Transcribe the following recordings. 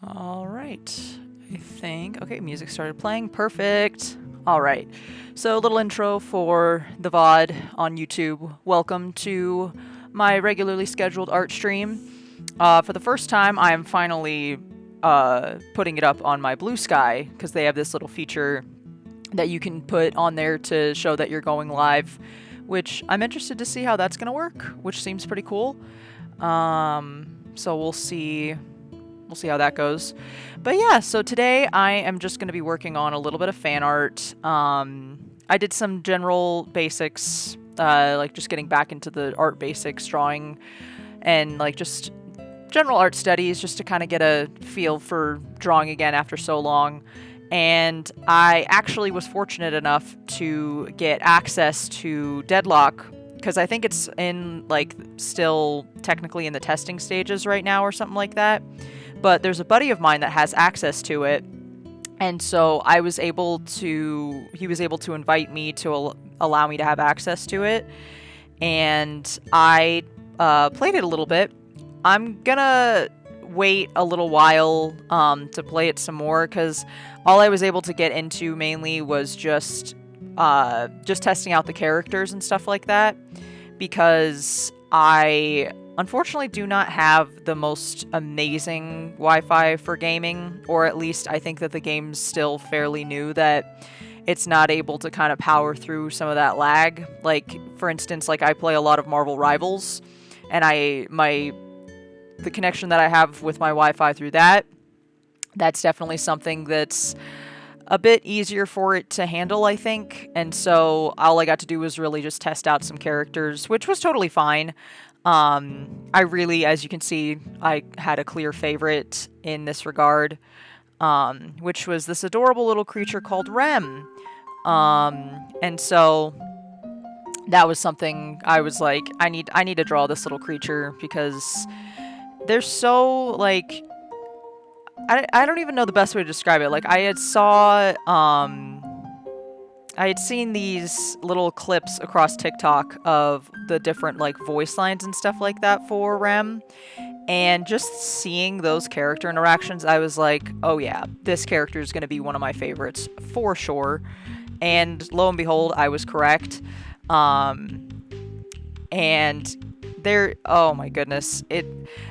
All right, I think, okay, music started playing, perfect. All right, so a little intro for the VOD on YouTube. Welcome to my regularly scheduled art stream. For the first time, I am finally putting it up on my Blue Sky, because they have this little feature that you can put on there to show that you're going live, which I'm interested to see how that's going to work, which seems pretty cool. So we'll see how that goes. But yeah, so today I am just going to be working on a little bit of fan art. I did some general basics, like just getting back into the art basics, drawing, and like just general art studies, just to kind of get a feel for drawing again after so long. And I actually was fortunate enough to get access to DEADLOCK, because I think it's in, like, still technically in the testing stages right now or something like that. But there's a buddy of mine that has access to it, and so he was able to invite me to allow me to have access to it, and I played it a little bit. I'm gonna wait a little while to play it some more, because all I was able to get into mainly was just testing out the characters and stuff like that, because I unfortunately do not have the most amazing Wi-Fi for gaming, or at least I think that the game's still fairly new, that it's not able to kind of power through some of that lag. Like, for instance, like I play a lot of Marvel Rivals, and the connection that I have with my Wi-Fi through that's definitely something that's a bit easier for it to handle, I think. And so all I got to do was really just test out some characters, which was totally fine. I really, as you can see, I had a clear favorite in this regard, which was this adorable little creature called Rem. And so that was something I was like, I need to draw this little creature, because they're so, like, I don't even know the best way to describe it. Like, I had seen these little clips across TikTok of the different, like, voice lines and stuff like that for Rem, and just seeing those character interactions, I was like, oh yeah, this character is going to be one of my favorites for sure. And lo and behold, I was correct. And oh my goodness,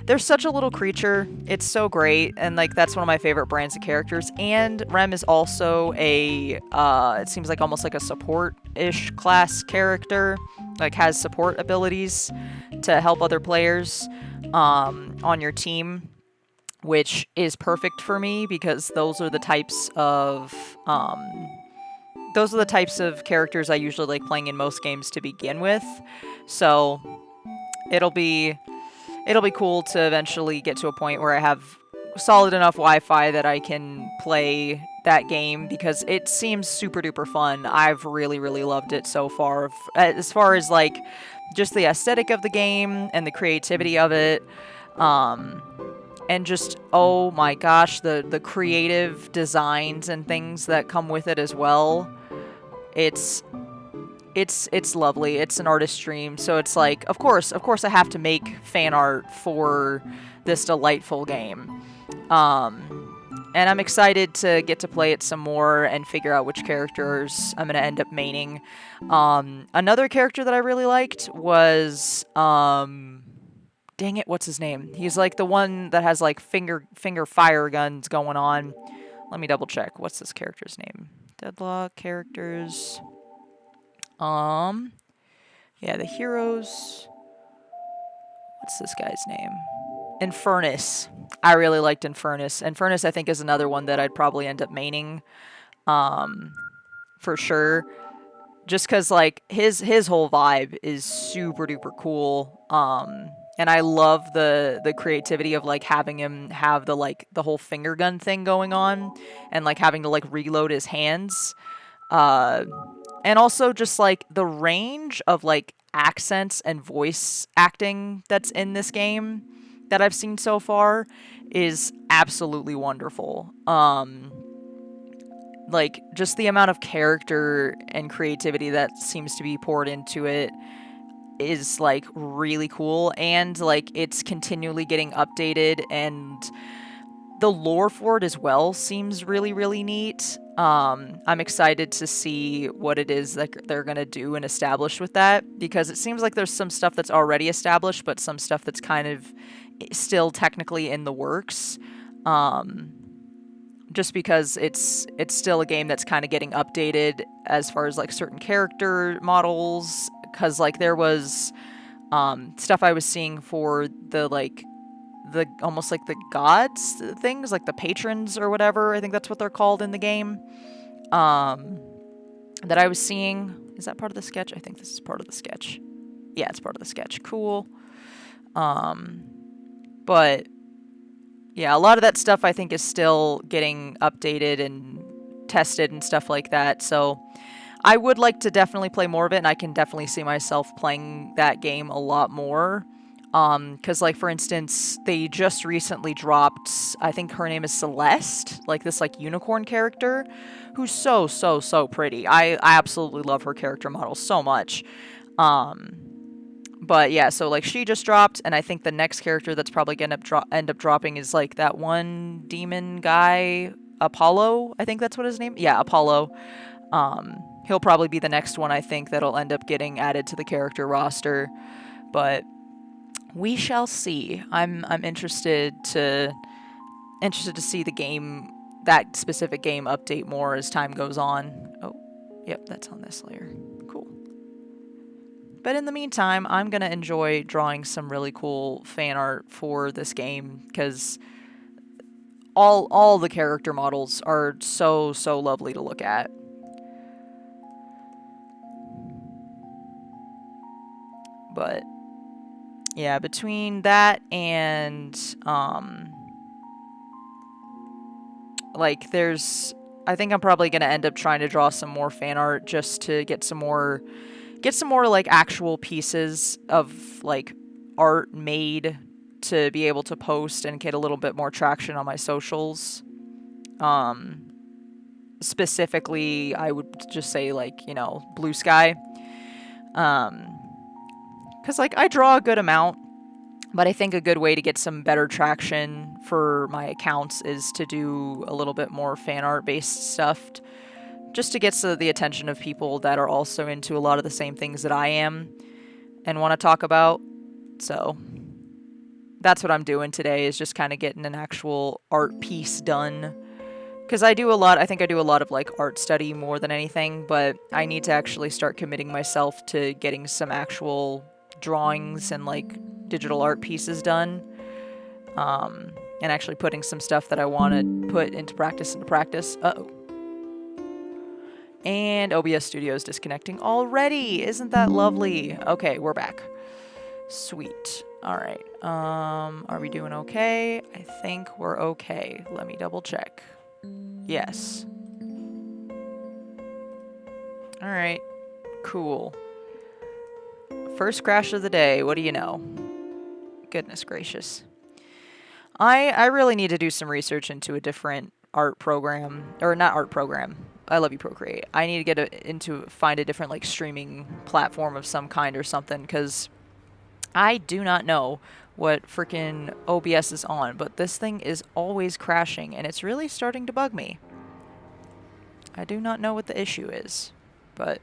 they're such a little creature. It's so great, and like that's one of my favorite brands of characters. And Rem is also it seems like almost like a support-ish class character, like has support abilities to help other players on your team, which is perfect for me, because those are the types of characters I usually like playing in most games to begin with. So it'll be cool to eventually get to a point where I have solid enough Wi-Fi that I can play that game, because it seems super duper fun. I've really, really loved it so far. As far as like just the aesthetic of the game and the creativity of it, and just, oh my gosh, the creative designs and things that come with it as well. It's lovely. It's an artist stream, so it's like, of course I have to make fan art for this delightful game. And I'm excited to get to play it some more and figure out which characters I'm gonna end up maining. Another character that I really liked was, dang it, what's his name? He's like the one that has like finger fire guns going on. Let me double check. What's this character's name? Deadlock characters. Yeah, the heroes. What's this guy's name? Infernus. I really liked Infernus. Infernus, I think, is another one that I'd probably end up maining, for sure. Just because, like, his whole vibe is super duper cool. And I love the creativity of, like, having him have the whole finger gun thing going on, and like having to like reload his hands. And also just like the range of like accents and voice acting that's in this game that I've seen so far is absolutely wonderful. Like just the amount of character and creativity that seems to be poured into it is like really cool, and like it's continually getting updated and the lore for it as well seems really, really neat. I'm excited to see what it is that they're going to do and establish with that, because it seems like there's some stuff that's already established, but some stuff that's kind of still technically in the works. Just because it's still a game that's kind of getting updated as far as like certain character models, because like there was stuff I was seeing for the almost like the gods things, like the patrons or whatever, I think that's what they're called in the game, that I was seeing. Is that part of the sketch? I think this is part of the sketch. Yeah, it's part of the sketch. Cool. But yeah, a lot of that stuff I think is still getting updated and tested and stuff like that. So I would like to definitely play more of it, and I can definitely see myself playing that game a lot more. Because, like, for instance, they just recently dropped, I think her name is Celeste, like this, like, unicorn character, who's so, so, so pretty. I absolutely love her character model so much. But yeah, so, like, she just dropped, and I think the next character that's probably gonna end up dropping is, like, that one demon guy, Apollo, I think that's what his name, yeah, Apollo. He'll probably be the next one, I think, that'll end up getting added to the character roster, but we shall see. I'm interested to see the game, that specific game, update more as time goes on. Oh, yep, that's on this layer. Cool. But in the meantime, I'm gonna enjoy drawing some really cool fan art for this game, because all the character models are so, so lovely to look at. But yeah, between that and like there's, I think I'm probably gonna end up trying to draw some more fan art just to get some more like actual pieces of like art made to be able to post and get a little bit more traction on my socials. Specifically, I would just say, like, you know, Blue Sky. Because, like, I draw a good amount, but I think a good way to get some better traction for my accounts is to do a little bit more fan art based stuff, just to get the attention of people that are also into a lot of the same things that I am and want to talk about. So that's what I'm doing today, is just kind of getting an actual art piece done. Because I think I do a lot of like art study more than anything, but I need to actually start committing myself to getting some actual drawings and like digital art pieces done. And actually putting some stuff that I want to put into practice. Uh-oh. And OBS Studio is disconnecting already. Isn't that lovely? Okay, we're back. Sweet. Alright. Are we doing okay? I think we're okay. Let me double check. Yes. Alright. Cool. First crash of the day. What do you know? Goodness gracious. I really need to do some research into a different art program. Or not art program. I love you, Procreate. I need to get find a different like streaming platform of some kind or something, because I do not know what freaking OBS is on, but this thing is always crashing, and it's really starting to bug me. I do not know what the issue is, but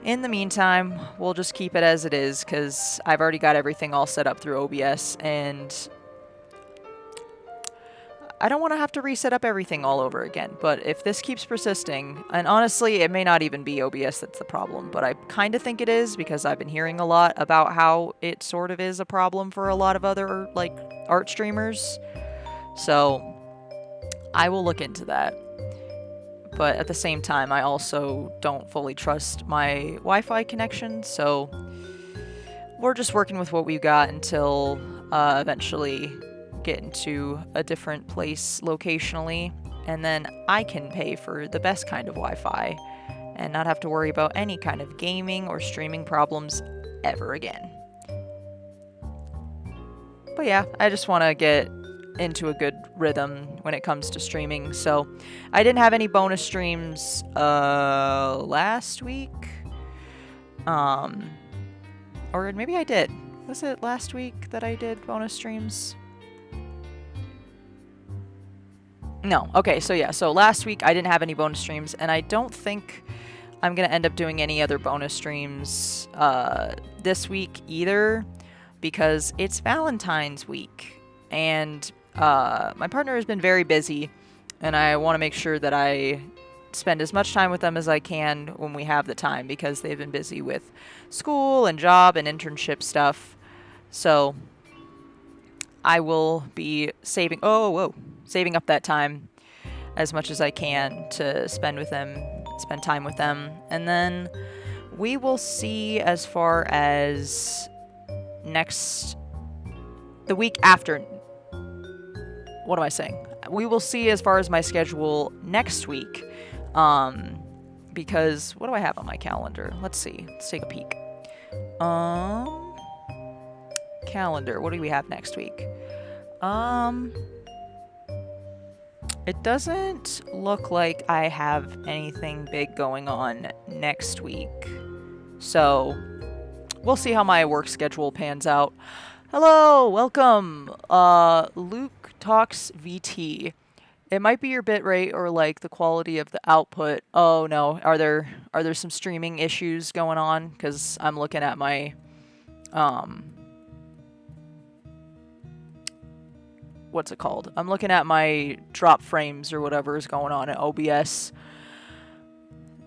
in the meantime, we'll just keep it as it is, because I've already got everything all set up through OBS, and I don't want to have to reset up everything all over again. But if this keeps persisting, and honestly, it may not even be OBS that's the problem, but I kind of think it is, because I've been hearing a lot about how it sort of is a problem for a lot of other, like, art streamers. So I will look into that. But at the same time, I also don't fully trust my Wi-Fi connection, so we're just working with what we've got until eventually get into a different place locationally, and then I can pay for the best kind of Wi-Fi and not have to worry about any kind of gaming or streaming problems ever again. But yeah, I just want to get into a good rhythm when it comes to streaming. So I didn't have any bonus streams last week, or maybe I did. Was it last week that I did bonus streams? No. Okay, so yeah, so last week I didn't have any bonus streams, and I don't think I'm going to end up doing any other bonus streams this week either, because it's Valentine's week, and my partner has been very busy, and I want to make sure that I spend as much time with them as I can when we have the time, because they've been busy with school and job and internship stuff. So I will be saving up that time as much as I can to spend time with them. And then we will see as far as the week after. What am I saying? We will see as far as my schedule next week. Because what do I have on my calendar? Let's see. Let's take a peek. Calendar. What do we have next week? It doesn't look like I have anything big going on next week. So, we'll see how my work schedule pans out. Hello, welcome. Luke Talks VT. It might be your bitrate or like the quality of the output. Oh no, are there some streaming issues going on? Because I'm looking at my what's it called? I'm looking at my drop frames or whatever is going on at OBS.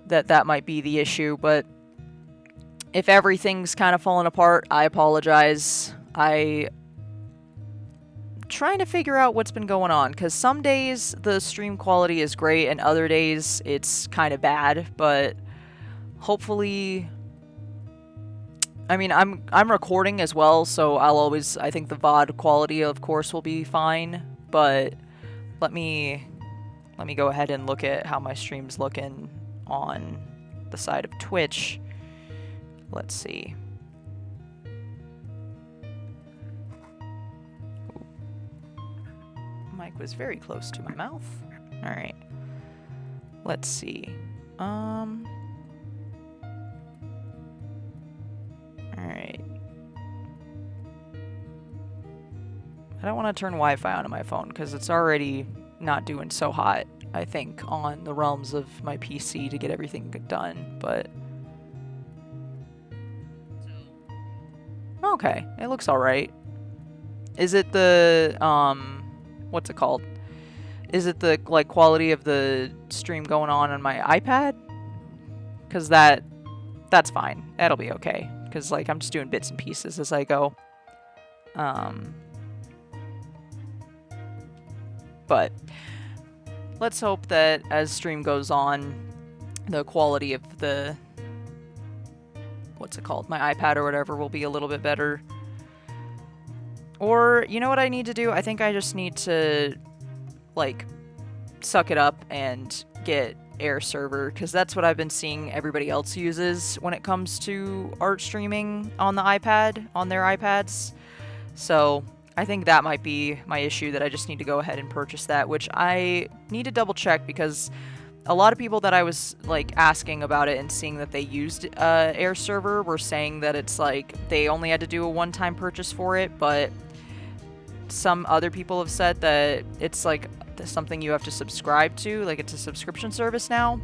That might be the issue, but if everything's kind of falling apart, I apologize. I'm trying to figure out what's been going on, because some days the stream quality is great and other days it's kind of bad, but hopefully, I mean, I'm recording as well, so I think the VOD quality of course will be fine, but let me go ahead and look at how my stream's looking on the side of Twitch. Let's see. Mic was very close to my mouth. All right. Let's see. All right. I don't want to turn Wi-Fi on my phone because it's already not doing so hot, I think, on the realms of my PC to get everything done, but okay, it looks all right. Is it the what's it called? Is it the like quality of the stream going on my iPad? Because that's fine. That'll be okay. Because like I'm just doing bits and pieces as I go. But let's hope that as stream goes on, the quality of the what's it called? My iPad or whatever will be a little bit better. Or, you know what I need to do? I think I just need to, like, suck it up and get Air Server, because that's what I've been seeing everybody else uses when it comes to art streaming on the iPad, on their iPads. So, I think that might be my issue, that I just need to go ahead and purchase that, which I need to double check, because a lot of people that I was, like, asking about it and seeing that they used Air Server were saying that it's, like, they only had to do a one-time purchase for it, but some other people have said that it's, like, something you have to subscribe to, like, it's a subscription service now,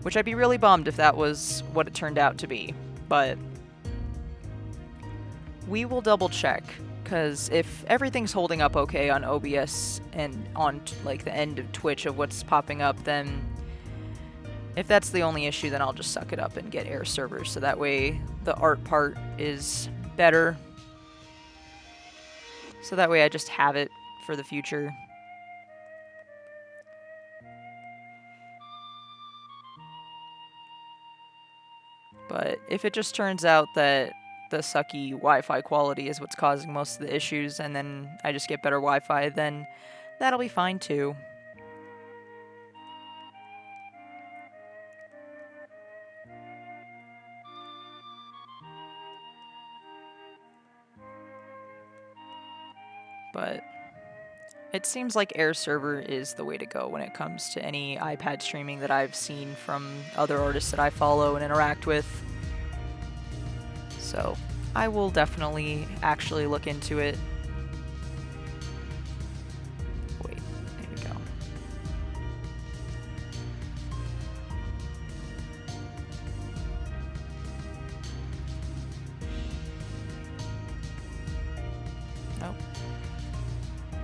which I'd be really bummed if that was what it turned out to be, but we will double-check, because if everything's holding up okay on OBS and on, like, the end of Twitch of what's popping up, then if that's the only issue, then I'll just suck it up and get Air Server, so that way the art part is better. So that way I just have it for the future. But if it just turns out that the sucky Wi-Fi quality is what's causing most of the issues, and then I just get better Wi-Fi, then that'll be fine too. But it seems like Air Server is the way to go when it comes to any iPad streaming that I've seen from other artists that I follow and interact with. So I will definitely actually look into it. Wait, there we go.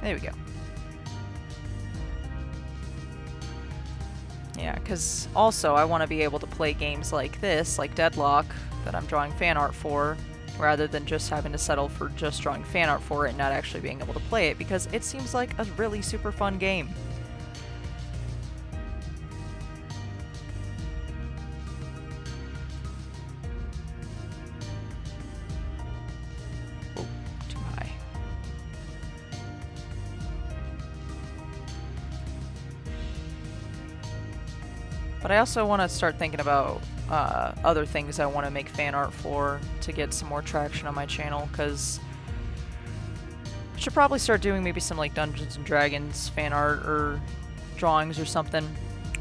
There we go. Yeah, because also I want to be able to play games like this, like Deadlock, that I'm drawing fan art for, rather than just having to settle for just drawing fan art for it and not actually being able to play it, because it seems like a really super fun game. Oh, too high. But I also want to start thinking about other things I want to make fan art for to get some more traction on my channel, because I should probably start doing maybe some like Dungeons and Dragons fan art or drawings or something,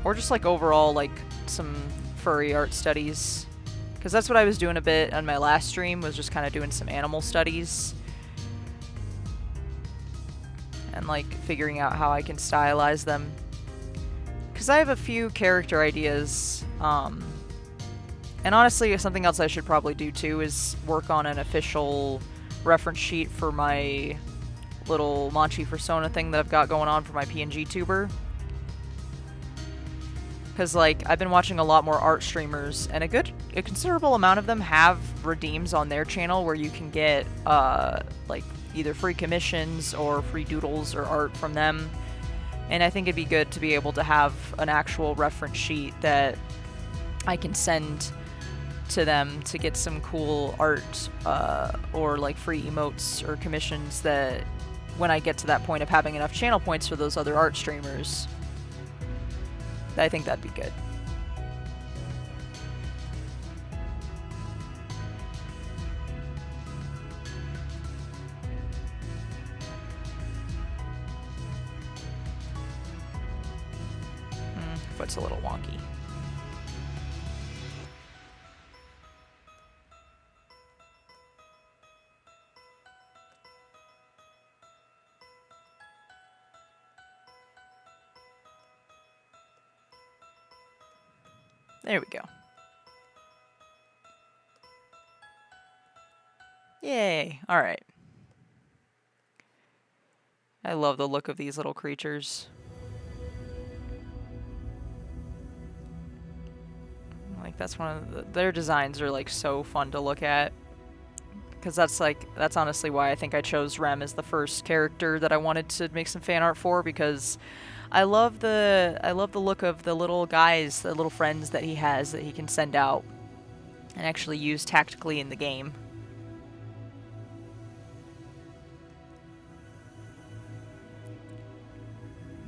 or just like overall like some furry art studies, because that's what I was doing a bit on my last stream, was just kind of doing some animal studies and like figuring out how I can stylize them, because I have a few character ideas. And honestly, something else I should probably do too is work on an official reference sheet for my little Manchi Persona thing that I've got going on for my PNG tuber. Because like I've been watching a lot more art streamers, and a considerable amount of them have redeems on their channel where you can get like either free commissions or free doodles or art from them. And I think it'd be good to be able to have an actual reference sheet that I can send to them to get some cool art or like free emotes or commissions, that when I get to that point of having enough channel points for those other art streamers, I think that'd be good. Foot's a little wonky. There we go. Yay! Alright. I love the look of these little creatures. Like, that's one of their designs are like so fun to look at. Because that's honestly why I think I chose Rem as the first character that I wanted to make some fan art for, because I love the look of the little guys, the little friends that he has that he can send out and actually use tactically in the game.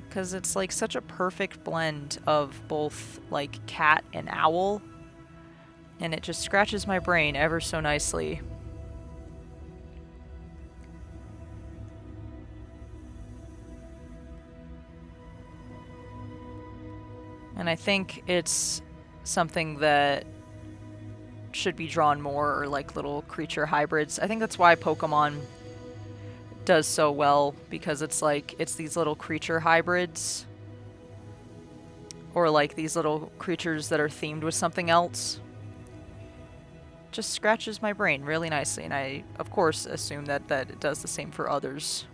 Because it's like such a perfect blend of both like cat and owl, and it just scratches my brain ever so nicely. And I think it's something that should be drawn more, or like little creature hybrids. I think that's why Pokemon does so well, because it's like, it's these little creature hybrids, or like these little creatures that are themed with something else. Just scratches my brain really nicely, and I, of course, assume that it does the same for others.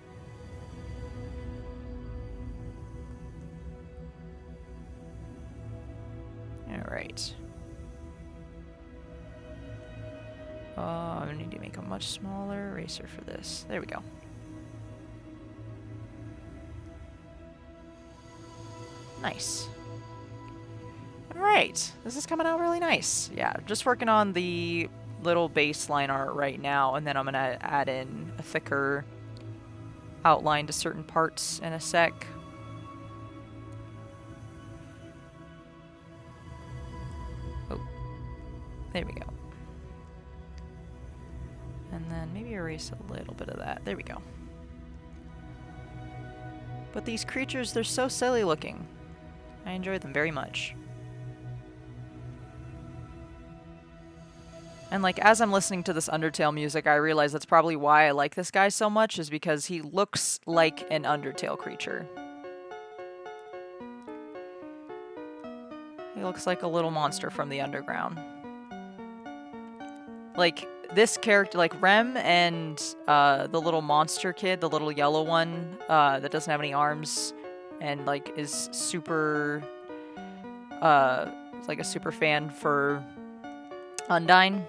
Alright. I need to make a much smaller eraser for this. There we go. Nice. Alright, this is coming out really nice. Yeah, just working on the little baseline art right now, and then I'm gonna add in a thicker outline to certain parts in a sec. Oh, there we go. And then maybe erase a little bit of that. There we go. But these creatures, they're so silly looking. I enjoy them very much. And like, as I'm listening to this Undertale music, I realize that's probably why I like this guy so much, is because he looks like an Undertale creature. He looks like a little monster from the underground. like, this character, like Rem and the little monster kid, the little yellow one that doesn't have any arms and like is super like a super fan for Undyne.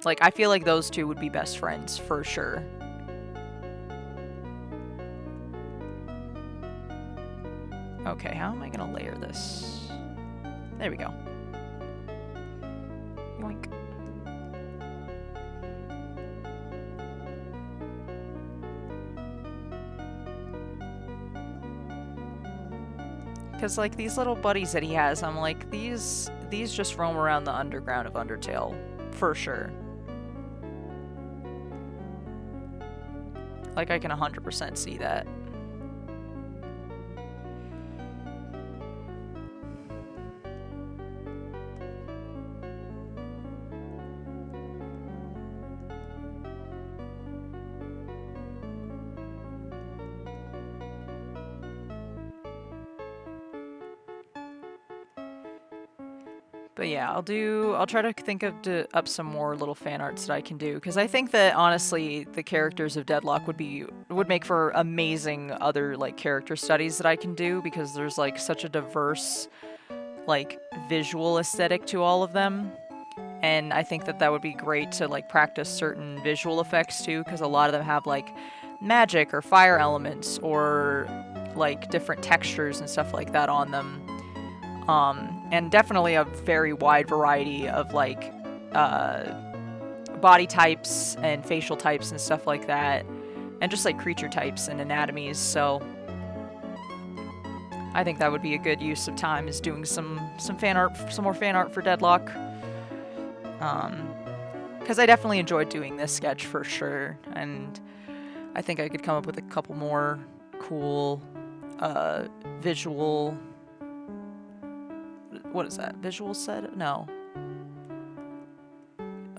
Like, I feel like those two would be best friends for sure. Okay, how am I gonna layer this? There we go. Yoink. Because, like, these little buddies that he has, I'm like, these just roam around the underground of Undertale, for sure. Like, I can 100% see that. But yeah, I'll try to think of up some more little fan arts that I can do, because I think that honestly the characters of Deadlock would make for amazing other like character studies that I can do, because there's like such a diverse like visual aesthetic to all of them. And I think that would be great to like practice certain visual effects too, because a lot of them have like magic or fire elements or like different textures and stuff like that on them. And definitely a very wide variety of like body types and facial types and stuff like that, and just like creature types and anatomies. So I think that would be a good use of time, is doing some fan art, some more fan art for Deadlock. Because I definitely enjoyed doing this sketch for sure, and I think I could come up with a couple more cool visual. What is that? Visual set? No.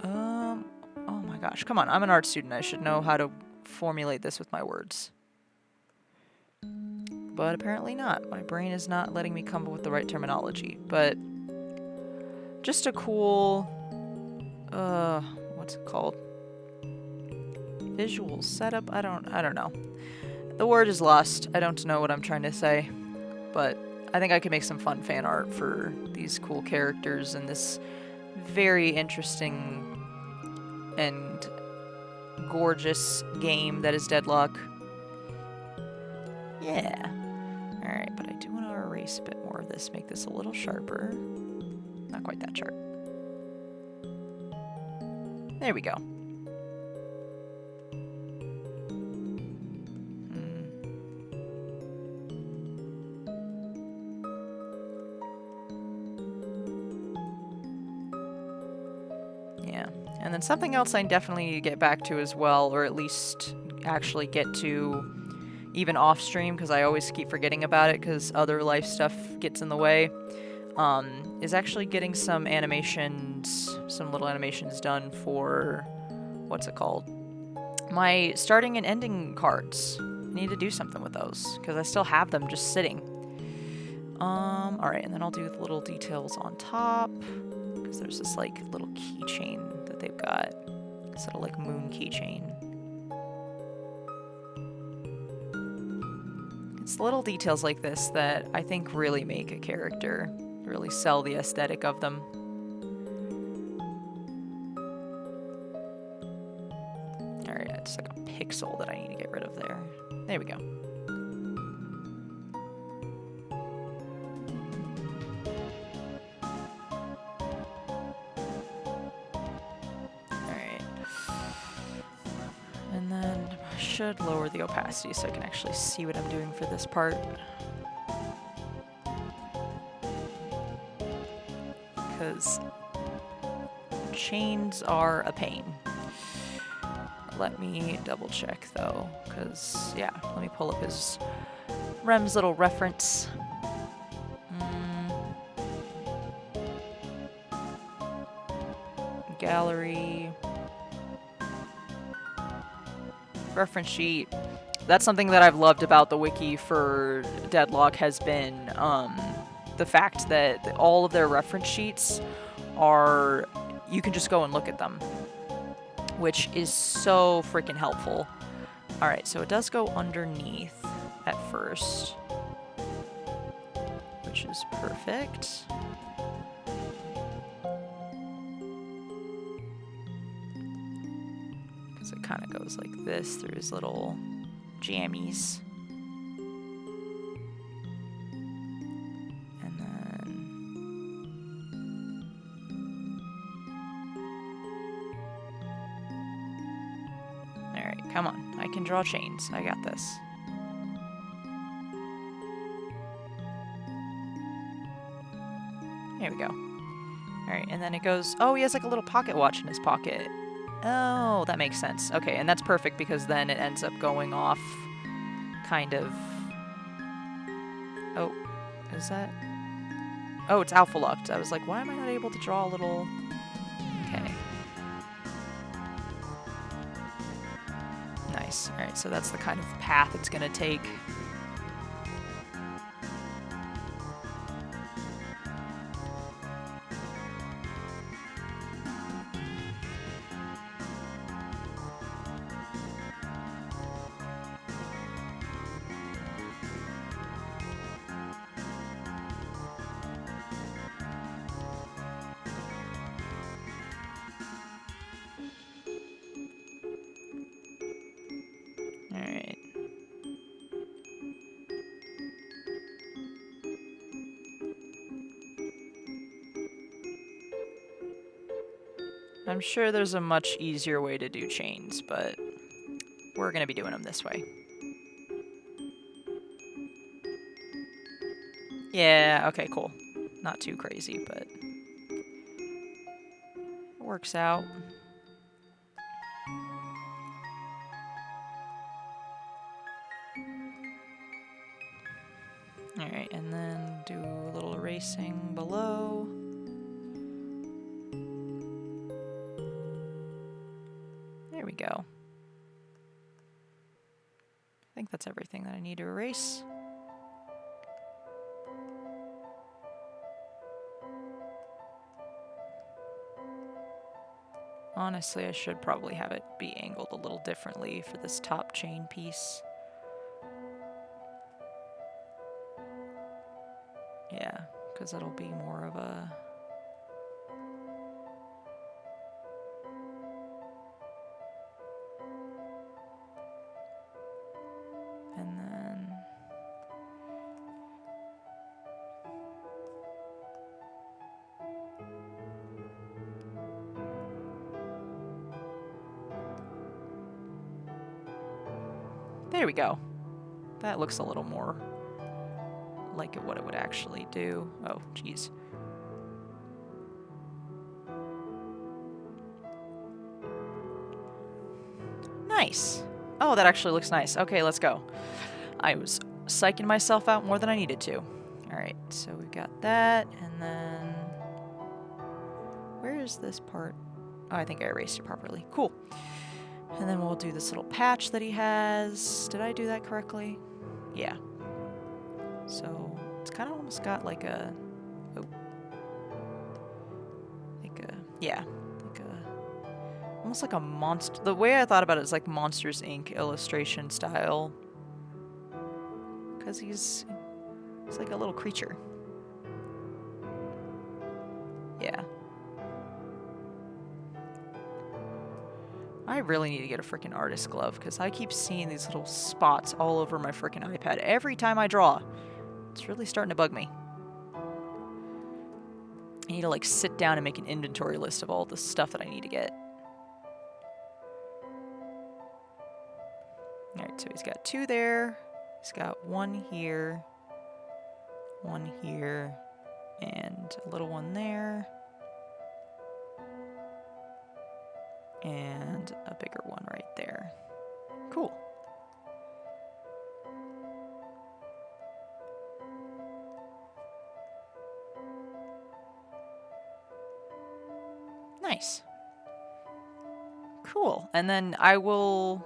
Oh my gosh. Come on. I'm an art student. I should know how to formulate this with my words. But apparently not. My brain is not letting me come up with the right terminology. But just a cool, what's it called? Visual setup? I don't know. The word is lost. I don't know what I'm trying to say. But I think I could make some fun fan art for these cool characters in this very interesting and gorgeous game that is Deadlock. Yeah. Alright, but I do want to erase a bit more of this, make this a little sharper. Not quite that sharp. There we go. And then something else I definitely need to get back to as well, or at least actually get to even off stream, because I always keep forgetting about it because other life stuff gets in the way, is actually getting some animations, some little animations done for, what's it called? My starting and ending cards. I need to do something with those, because I still have them just sitting. Alright, and then I'll do the little details on top, because there's this like little keychain that they've got, this little like moon keychain. It's little details like this that I think really make a character, really sell the aesthetic of them. Alright, it's like a pixel that I need to get rid of there. There we go. Should lower the opacity so I can actually see what I'm doing for this part. Because chains are a pain. Let me double check though, because yeah, let me pull up his Rem's little reference. Gallery. Reference sheet. That's something that I've loved about the wiki for Deadlock, has been the fact that all of their reference sheets are, you can just go and look at them. which is so freaking helpful. Alright, so it does go underneath at first, which is perfect. Because it kind of goes like this through his little jammies. And then... Alright, come on. I can draw chains. I got this. Here we go. Alright, and then it goes... Oh, he has like a little pocket watch in his pocket. Oh, that makes sense. Okay, and that's perfect because then it ends up going off kind of... Oh, is that... Oh, it's alpha locked. I was like, why am I not able to draw a little... Okay. Nice. Alright, so that's the kind of path it's gonna take. Alright. I'm sure there's a much easier way to do chains, but we're gonna be doing them this way. Yeah, okay, cool. Not too crazy, but it works out. Alright, and then do a little erasing below. There we go. I think that's everything that I need to erase. Honestly, I should probably have it be angled a little differently for this top chain piece. Yeah, because it'll be more of a... And then... There we go. That looks a little more like what it would actually do. Oh, jeez. Nice. Oh, that actually looks nice. Okay, let's go. I was psyching myself out more than I needed to. Alright, so we've got that, and then... Where is this part? Oh, I think I erased it properly. Cool. And then we'll do this little patch that he has. Did I do that correctly? Yeah. So, it's kind of almost got like a... Oh. Like a... Yeah. Like a... Almost like a monster... The way I thought about it is like Monsters, Inc. illustration style. Because he's like a little creature. Yeah. I really need to get a freaking artist glove because I keep seeing these little spots all over my freaking iPad every time I draw. It's really starting to bug me. I need to like sit down and make an inventory list of all the stuff that I need to get. Alright, so he's got 2 there. He's got 1 here. 1 here. And a little one there. And a bigger one right there. Cool. Nice. Cool. And then I will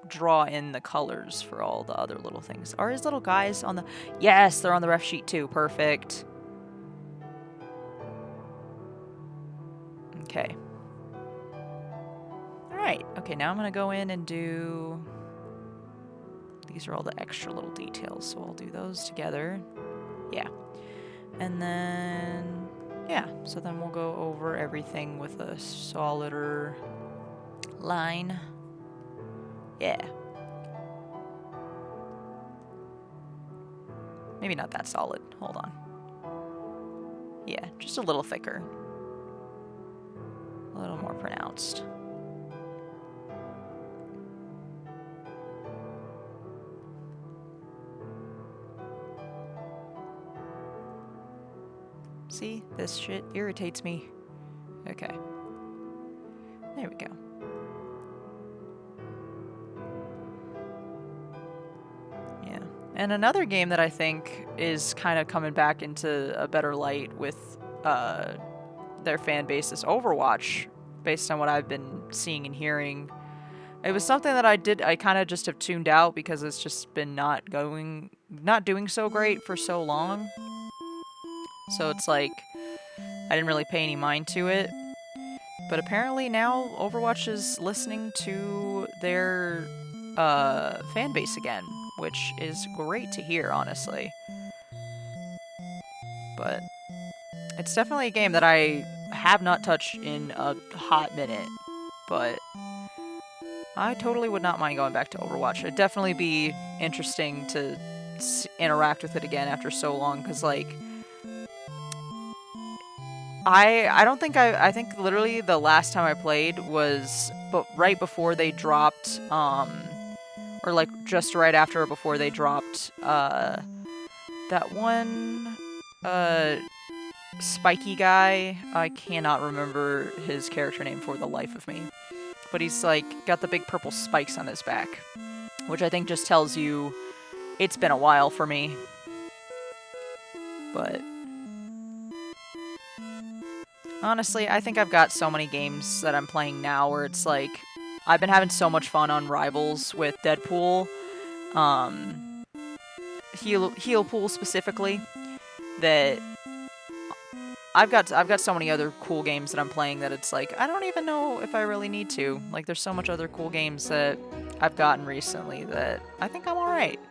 draw in the colors for all the other little things. Are his little guys on the... Yes, they're on the ref sheet too. Perfect. Okay. Alright, okay, now I'm gonna go in and do... These are all the extra little details, so I'll do those together. Yeah. And then... Yeah, so then we'll go over everything with a solider line. Yeah. Maybe not that solid. Hold on. Yeah, just a little thicker. A little more pronounced. See? This shit irritates me. Okay. There we go. Yeah. And another game that I think is kind of coming back into a better light with their fan base is Overwatch, based on what I've been seeing and hearing. It was something that I kind of just have tuned out because it's just been not doing so great for so long. So it's like, I didn't really pay any mind to it. But apparently now Overwatch is listening to their fan base again, which is great to hear, honestly. But it's definitely a game that I have not touched in a hot minute. But I totally would not mind going back to Overwatch. It'd definitely be interesting to interact with it again after so long, because, like, I don't think I think literally the last time I played was right before they dropped, or like just right after or before they dropped, that one, spiky guy. I cannot remember his character name for the life of me. But he's like got the big purple spikes on his back, which I think just tells you it's been a while for me. But honestly, I think I've got so many games that I'm playing now where it's like, I've been having so much fun on Rivals with Deadpool, Heal Pool specifically, that I've got so many other cool games that I'm playing that it's like, I don't even know if I really need to. Like, there's so much other cool games that I've gotten recently that I think I'm alright.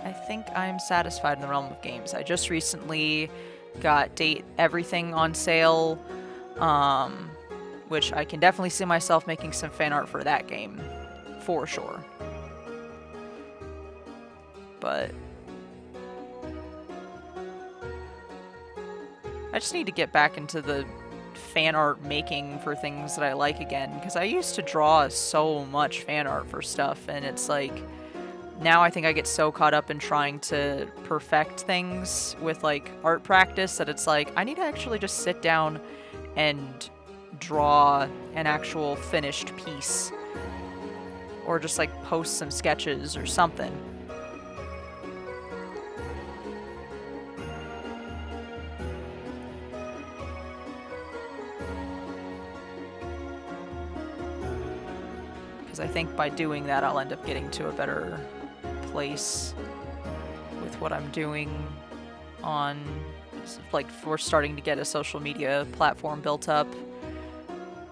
I think I'm satisfied in the realm of games. I just recently got Date Everything on sale, which I can definitely see myself making some fan art for that game, for sure. But I just need to get back into the fan art making for things that I like again, because I used to draw so much fan art for stuff, and it's like, now I think I get so caught up in trying to perfect things with, like, art practice that it's like, I need to actually just sit down and draw an actual finished piece. Or just, like, post some sketches or something. Because I think by doing that, I'll end up getting to a better place with what I'm doing on, like, we're starting to get a social media platform built up,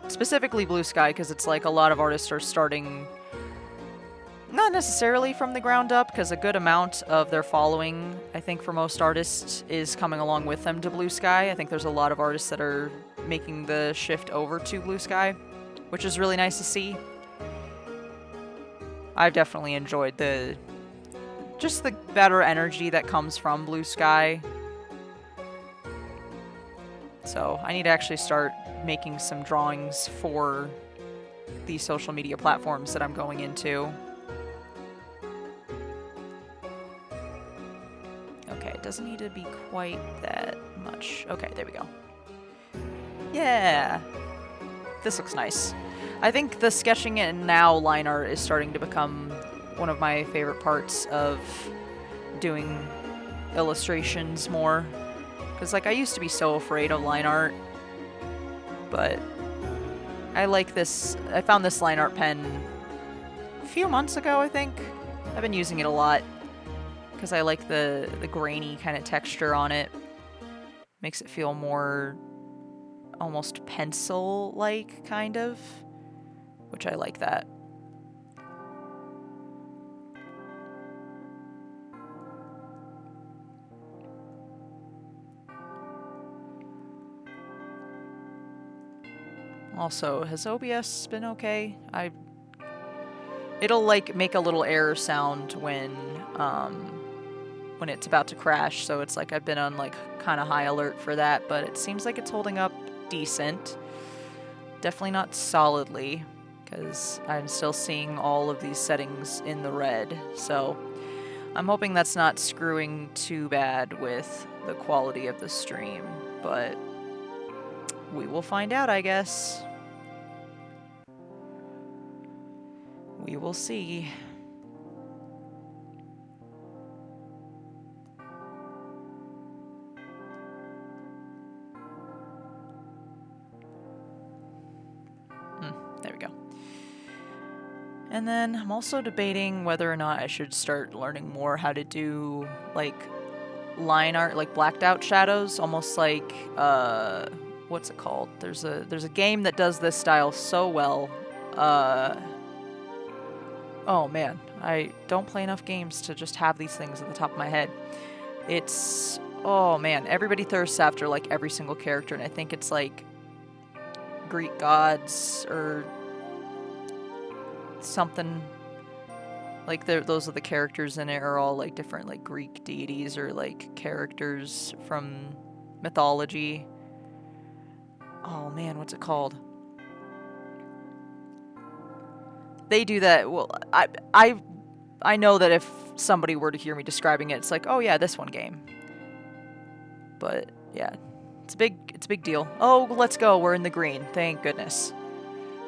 specifically Blue Sky, because it's like a lot of artists are starting not necessarily from the ground up, because a good amount of their following, I think for most artists, is coming along with them to Blue Sky. I think there's a lot of artists that are making the shift over to Blue Sky, which is really nice to see. I've definitely enjoyed just the better energy that comes from Blue Sky. So I need to actually start making some drawings for these social media platforms that I'm going into. Okay, it doesn't need to be quite that much. Okay, there we go. Yeah! This looks nice. I think the sketching and now line art is starting to become one of my favorite parts of doing illustrations more. Because, like, I used to be so afraid of line art, but I like this. I found this line art pen a few months ago, I think. I've been using it a lot because I like the grainy kind of texture on it. Makes it feel more almost pencil-like, kind of, which I like that. Also, has OBS been okay? It'll like make a little error sound when it's about to crash, so it's like I've been on like kind of high alert for that, but it seems like it's holding up decent. Definitely not solidly, because I'm still seeing all of these settings in the red, so I'm hoping that's not screwing too bad with the quality of the stream, but we will find out, I guess. We will see. There we go. And then I'm also debating whether or not I should start learning more how to do like line art, like blacked out shadows, almost like what's it called? There's a game that does this style so well. Oh man, I don't play enough games to just have these things at the top of my head. It's, oh man, everybody thirsts after like every single character, and I think it's like Greek gods or something. Like those are the characters in it are all like different like Greek deities or like characters from mythology. Oh man, what's it called? They do that. Well, I know that if somebody were to hear me describing it, it's like, oh yeah, this one game. But yeah, it's a big deal. Oh, let's go. We're in the green. Thank goodness.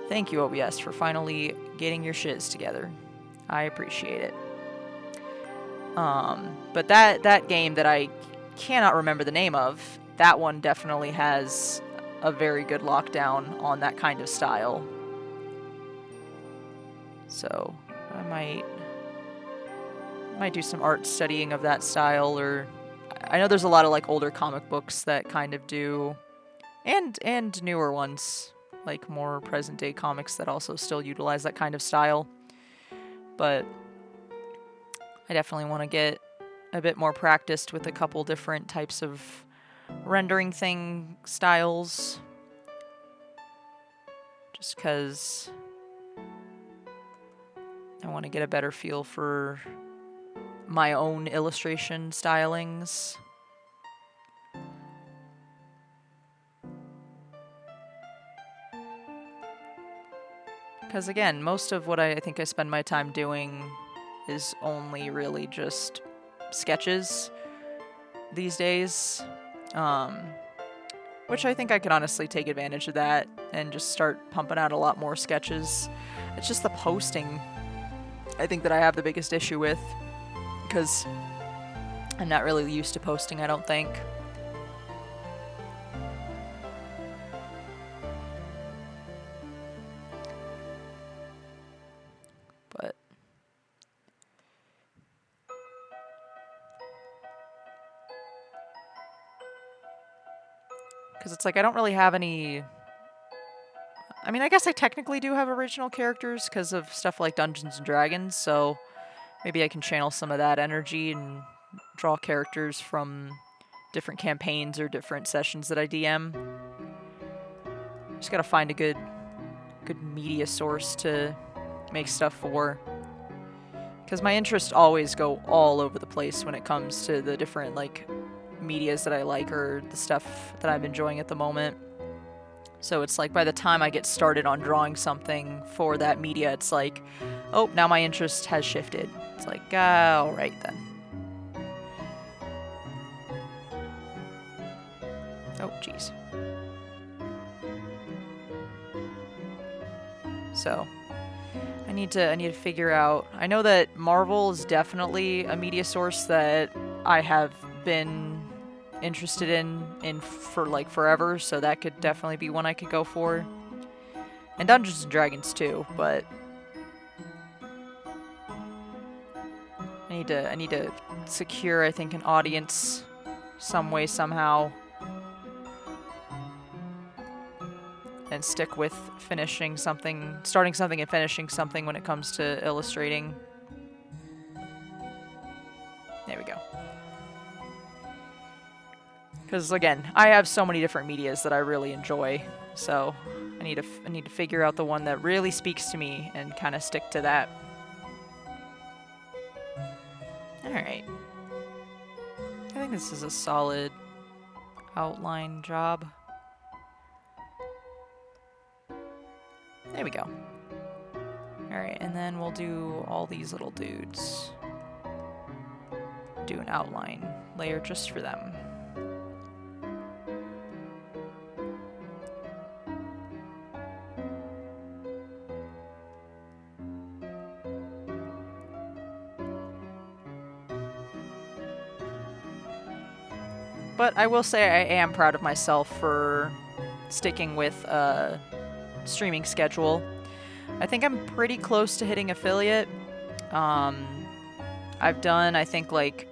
Thank you, OBS, for finally getting your shiz together. I appreciate it. But that game that I cannot remember the name of, that one definitely has a very good lockdown on that kind of style. So I might do some art studying of that style, or I know there's a lot of like older comic books that kind of do, and newer ones, like more present day comics that also still utilize that kind of style. But I definitely want to get a bit more practiced with a couple different types of rendering thing styles, just because I want to get a better feel for my own illustration stylings. Because again, most of what I think I spend my time doing is only really just sketches these days. Which I think I could honestly take advantage of that and just start pumping out a lot more sketches. It's just the posting, I think, that I have the biggest issue with, because I'm not really used to posting, I don't think. But because it's like I don't really have any. I mean, I guess I technically do have original characters because of stuff like Dungeons and Dragons, so maybe I can channel some of that energy and draw characters from different campaigns or different sessions that I DM. Just gotta find a good media source to make stuff for. Because my interests always go all over the place when it comes to the different like medias that I like or the stuff that I'm enjoying at the moment. So it's like by the time I get started on drawing something for that media, it's like, oh, now my interest has shifted. It's like, all right then. Oh, jeez. So I need to figure out. I know that Marvel is definitely a media source that I have been interested in for like forever, so that could definitely be one I could go for. And Dungeons and Dragons too, but I need to secure, I think, an audience some way, somehow. and stick with finishing something, starting something and finishing something when it comes to illustrating. There we go. Because again, I have so many different medias that I really enjoy, so I need to figure out the one that really speaks to me and kind of stick to that. All right. I think this is a solid outline job. There we go. All right, and then we'll do all these little dudes. Do an outline layer just for them. But I will say I am proud of myself for sticking with a streaming schedule. I think I'm pretty close to hitting affiliate. I've done, I think, like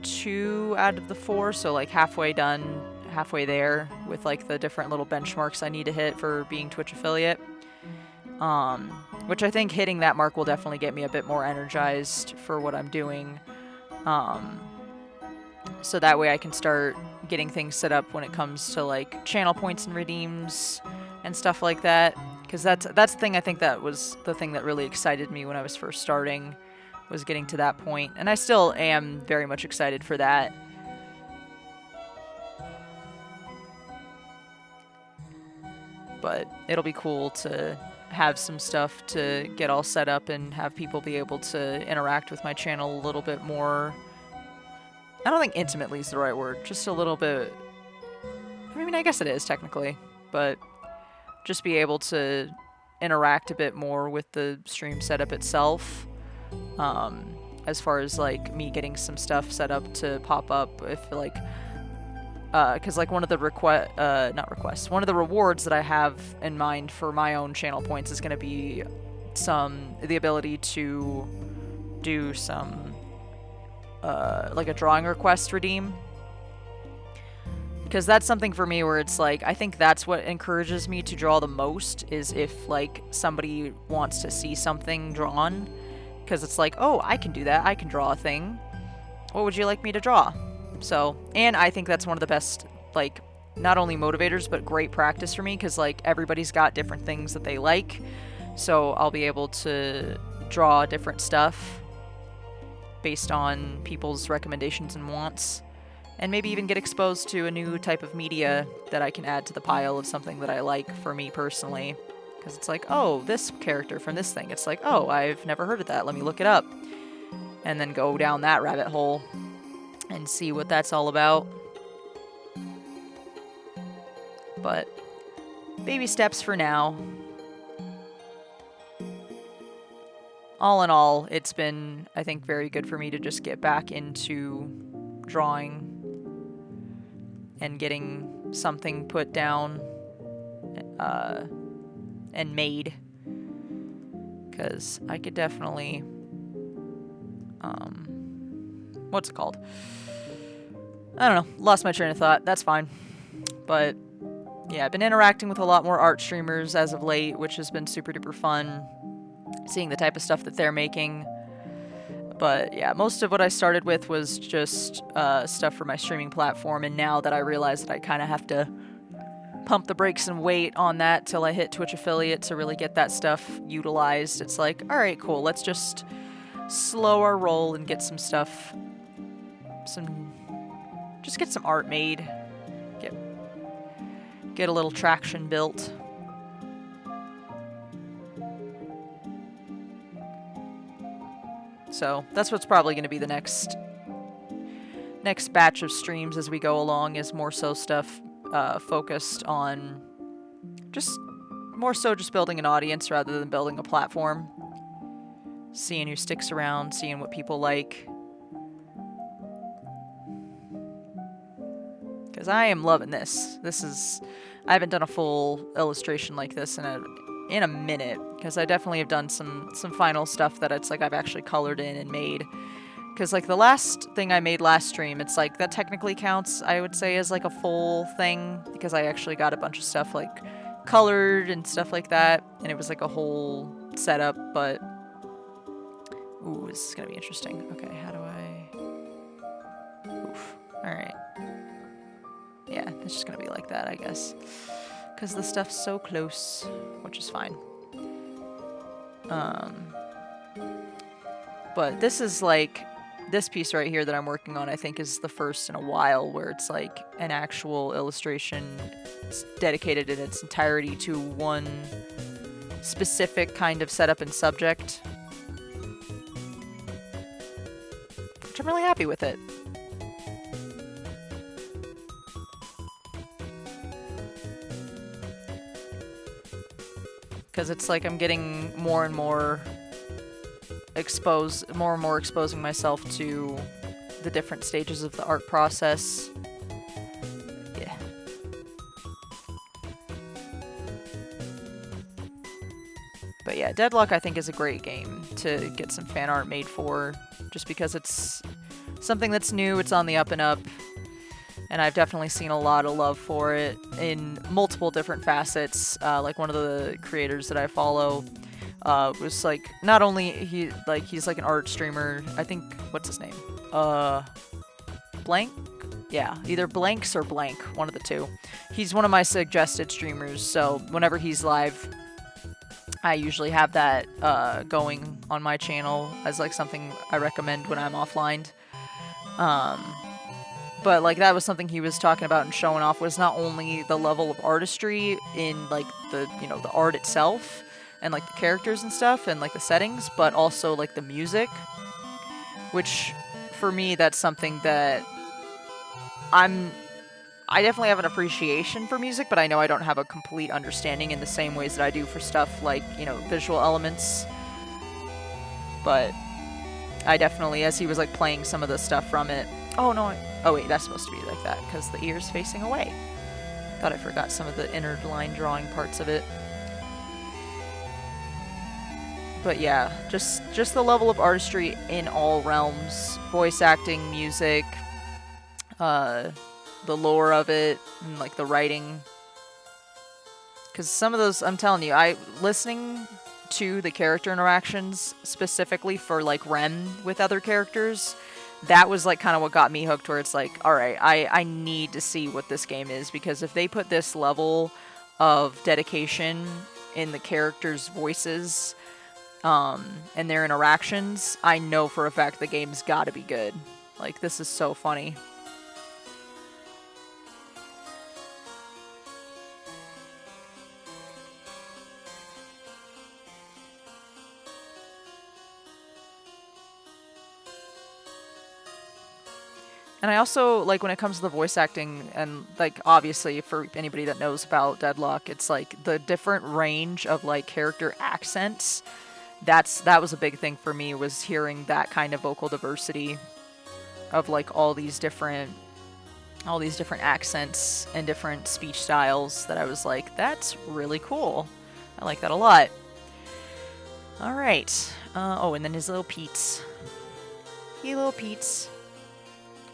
2 out of the 4, so like halfway done, halfway there with like the different little benchmarks I need to hit for being Twitch affiliate. Which I think hitting that mark will definitely get me a bit more energized for what I'm doing. So that way I can start getting things set up when it comes to like channel points and redeems and stuff like that. Because that's the thing, I think that was the thing that really excited me when I was first starting, was getting to that point. And I still am very much excited for that. But it'll be cool to have some stuff to get all set up and have people be able to interact with my channel a little bit more. I don't think intimately is the right word, just a little bit. I mean, I guess it is technically, but just be able to interact a bit more with the stream setup itself. As far as like me getting some stuff set up to pop up if like, because like one of the one of the rewards that I have in mind for my own channel points is going to be the ability to do some like a drawing request redeem, because that's something for me where it's like, I think that's what encourages me to draw the most, is if like somebody wants to see something drawn, because it's like, oh, I can do that, I can draw a thing, what would you like me to draw? So, and I think that's one of the best, like, not only motivators but great practice for me, because like everybody's got different things that they like, so I'll be able to draw different stuff based on people's recommendations and wants, and maybe even get exposed to a new type of media that I can add to the pile of something that I like for me personally. Because it's like, oh, this character from this thing, it's like, oh, I've never heard of that, let me look it up. And then go down that rabbit hole and see what that's all about. But baby steps for now. All in all, it's been, I think, very good for me to just get back into drawing and getting something put down and made. Because I could definitely, what's it called? I don't know, lost my train of thought, that's fine. But yeah, I've been interacting with a lot more art streamers as of late, which has been super duper fun. Seeing the type of stuff that they're making. But yeah, most of what I started with was just stuff for my streaming platform, and now that I realize that I kind of have to pump the brakes and wait on that till I hit Twitch affiliate to really get that stuff utilized, it's like, alright, cool, let's just slow our roll and get some stuff, just get some art made, get a little traction built. So that's what's probably going to be the next batch of streams as we go along, is more so stuff focused on just building an audience rather than building a platform. Seeing who sticks around, seeing what people like. Because I am loving this. I haven't done a full illustration like this in a minute, because I definitely have done some final stuff that it's like I've actually colored in and made. Because like the last thing I made last stream, it's like that technically counts, I would say, as like a full thing, because I actually got a bunch of stuff like colored and stuff like that, and it was like a whole setup, but ooh, this is gonna be interesting. Okay, how do I... Oof. Alright. Yeah, it's just gonna be like that, I guess. Because the stuff's so close, which is fine. But this is like... This piece right here that I'm working on, I think, is the first in a while where it's like an actual illustration dedicated in its entirety to one specific kind of setup and subject. Which I'm really happy with it. Because it's like I'm getting more and more exposing myself to the different stages of the art process. Yeah. But yeah, Deadlock I think is a great game to get some fan art made for, just because it's something that's new, it's on the up and up, and I've definitely seen a lot of love for it in multiple different facets. Like one of the creators that I follow was like, not only he's like an art streamer, I think, what's his name? Blank? Yeah, either Blanks or Blank, one of the two. He's one of my suggested streamers, so whenever he's live, I usually have that going on my channel as like something I recommend when I'm offline. But like that was something he was talking about and showing off, was not only the level of artistry in like the, you know, the art itself and like the characters and stuff and like the settings, but also like the music, which for me, that's something that I definitely have an appreciation for music, but I know I don't have a complete understanding in the same ways that I do for stuff like, you know, visual elements. But I definitely, as he was like playing some of the stuff from it, oh wait, that's supposed to be like that because the ear's facing away. Thought I forgot some of the inner line drawing parts of it. But yeah, just the level of artistry in all realms, voice acting, music, the lore of it, and like the writing. Because some of those, I'm telling you, listening to the character interactions specifically for like Rem with other characters, that was like kind of what got me hooked, where it's like, all right, I need to see what this game is, because if they put this level of dedication in the characters' voices and their interactions, I know for a fact the game's got to be good. Like, this is so funny. And I also, like, when it comes to the voice acting, and, like, obviously, for anybody that knows about Deadlock, it's, like, the different range of, like, character accents. That was a big thing for me, was hearing that kind of vocal diversity of, like, all these different accents and different speech styles, that I was like, that's really cool. I like that a lot. Alright. Oh, and then his little Pete's. Hey, little Pete's.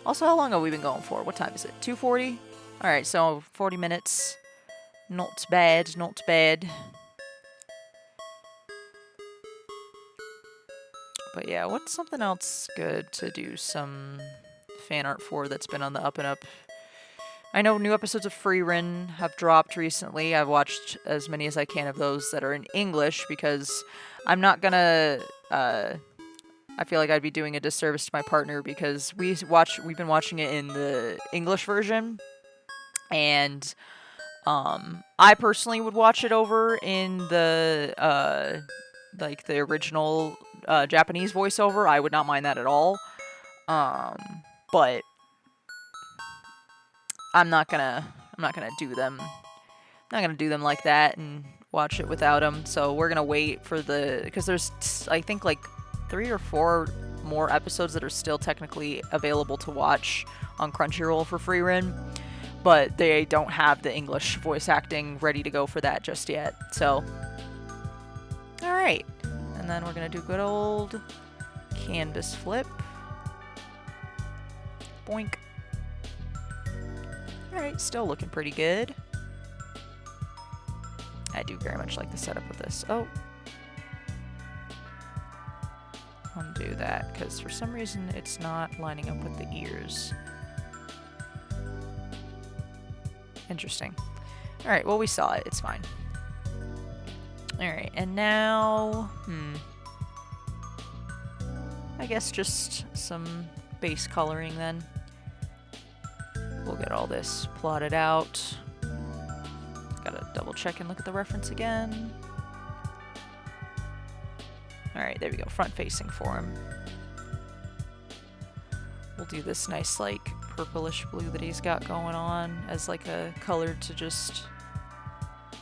Also, how long have we been going for? What time is it? 2:40? Alright, so 40 minutes. Not bad, not bad. But yeah, what's something else good to do some fan art for that's been on the up and up? I know new episodes of Freerun have dropped recently. I've watched as many as I can of those that are in English, because I'm not gonna... I feel like I'd be doing a disservice to my partner, because we've been watching it in the English version, and I personally would watch it over in the like the original Japanese voiceover. I would not mind that at all. But I'm not gonna do them. I'm not gonna do them like that and watch it without them. So we're gonna wait for because there's, I think, like 3 or 4 more episodes that are still technically available to watch on Crunchyroll for Freerun, but they don't have the English voice acting ready to go for that just yet. So, alright. And then we're gonna do good old canvas flip. Boink. Alright, still looking pretty good. do very much like the setup of this. Oh. Undo that, because for some reason it's not lining up with the ears. Interesting. Alright, well we saw it. It's fine. Alright, and now... I guess just some base coloring then. We'll get all this plotted out. Gotta double check and look at the reference again. Alright, there we go. Front facing for him. We'll do this nice, like, purplish blue that he's got going on as, like, a color to just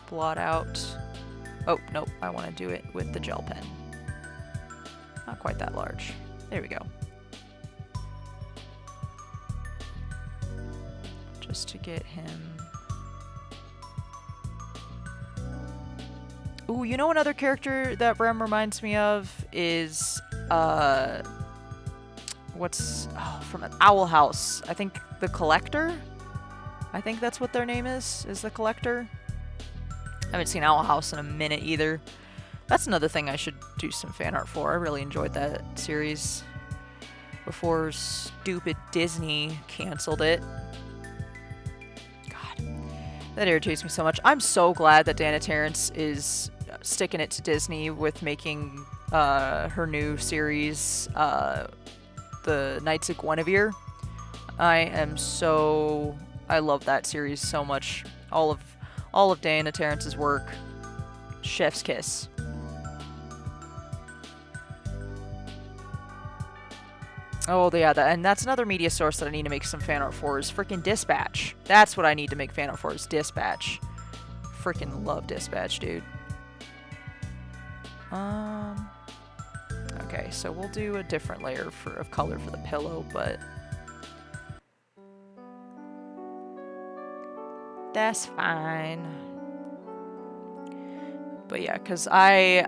blot out. Oh, nope. I want to do it with the gel pen. Not quite that large. There we go. Just to get him... Ooh, you know another character that Rem reminds me of is, from an Owl House. I think the Collector? I think that's what their name is the Collector. I haven't seen Owl House in a minute either. That's another thing I should do some fan art for. I really enjoyed that series before stupid Disney canceled it. God, that irritates me so much. I'm so glad that Dana Terrence is sticking it to Disney with making her new series, The Knights of Guinevere. I love that series so much. All of Dana Terrence's work, chef's kiss. Oh yeah, and that's another media source that I need to make some fan art for is freaking Dispatch. That's what I need to make fan art for is Dispatch. Freaking love Dispatch, dude. Okay, so we'll do a different layer of color for the pillow, but that's fine. But yeah, because I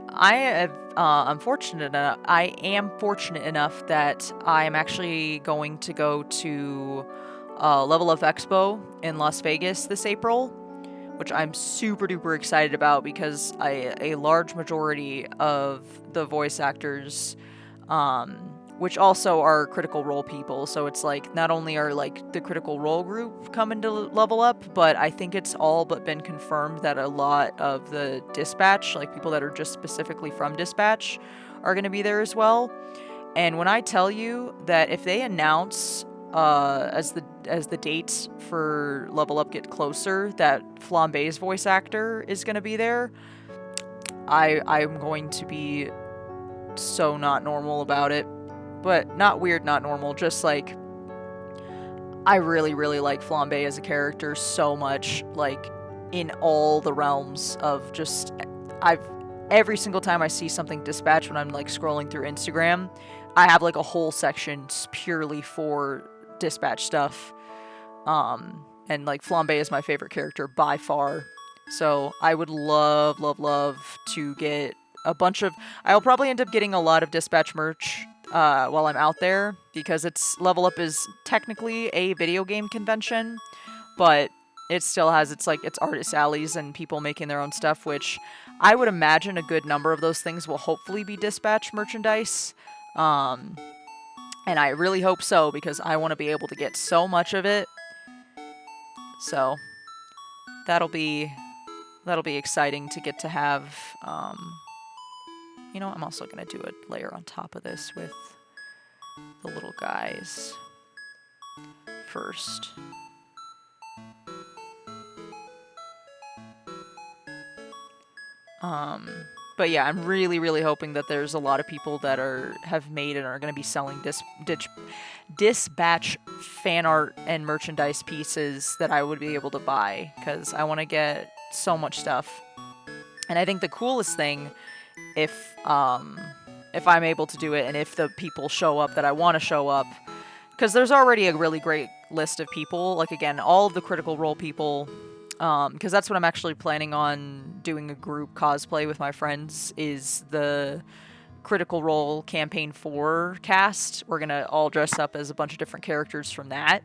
am fortunate enough that I am actually going to go to Level Up Expo in Las Vegas this April, which I'm super duper excited about because a large majority of the voice actors, which also are Critical Role people, so it's like not only are like the Critical Role group coming to Level Up, but I think it's all but been confirmed that a lot of the Dispatch, like people that are just specifically from Dispatch, are going to be there as well. And when I tell you that if they announce as the dates for Level Up get closer, that Flambe's voice actor is going to be there, I'm going to be so not normal about it. But not weird, not normal, just like I really, really like Flambe as a character so much, like in all the realms of just every single time I see something Dispatch when I'm like scrolling through Instagram, I have like a whole section purely for Dispatch stuff. And like Flambe is my favorite character by far. So I would love, love, love to get a bunch of... I'll probably end up getting a lot of Dispatch merch while I'm out there, because Level Up is technically a video game convention, but it still has its artist alleys and people making their own stuff, which I would imagine a good number of those things will hopefully be Dispatch merchandise. And I really hope so, because I want to be able to get so much of it. So that'll be exciting to get to have. You know, I'm also going to do a layer on top of this with the little guys first. But yeah, I'm really, really hoping that there's a lot of people that have made and are going to be selling Dispatch fan art and merchandise pieces that I would be able to buy, because I want to get so much stuff. And I think the coolest thing, if I'm able to do it and if the people show up that I want to show up, because there's already a really great list of people, like again, all of the Critical Role people, because that's what I'm actually planning on doing a group cosplay with my friends, is the Critical Role Campaign 4 cast. We're going to all dress up as a bunch of different characters from that.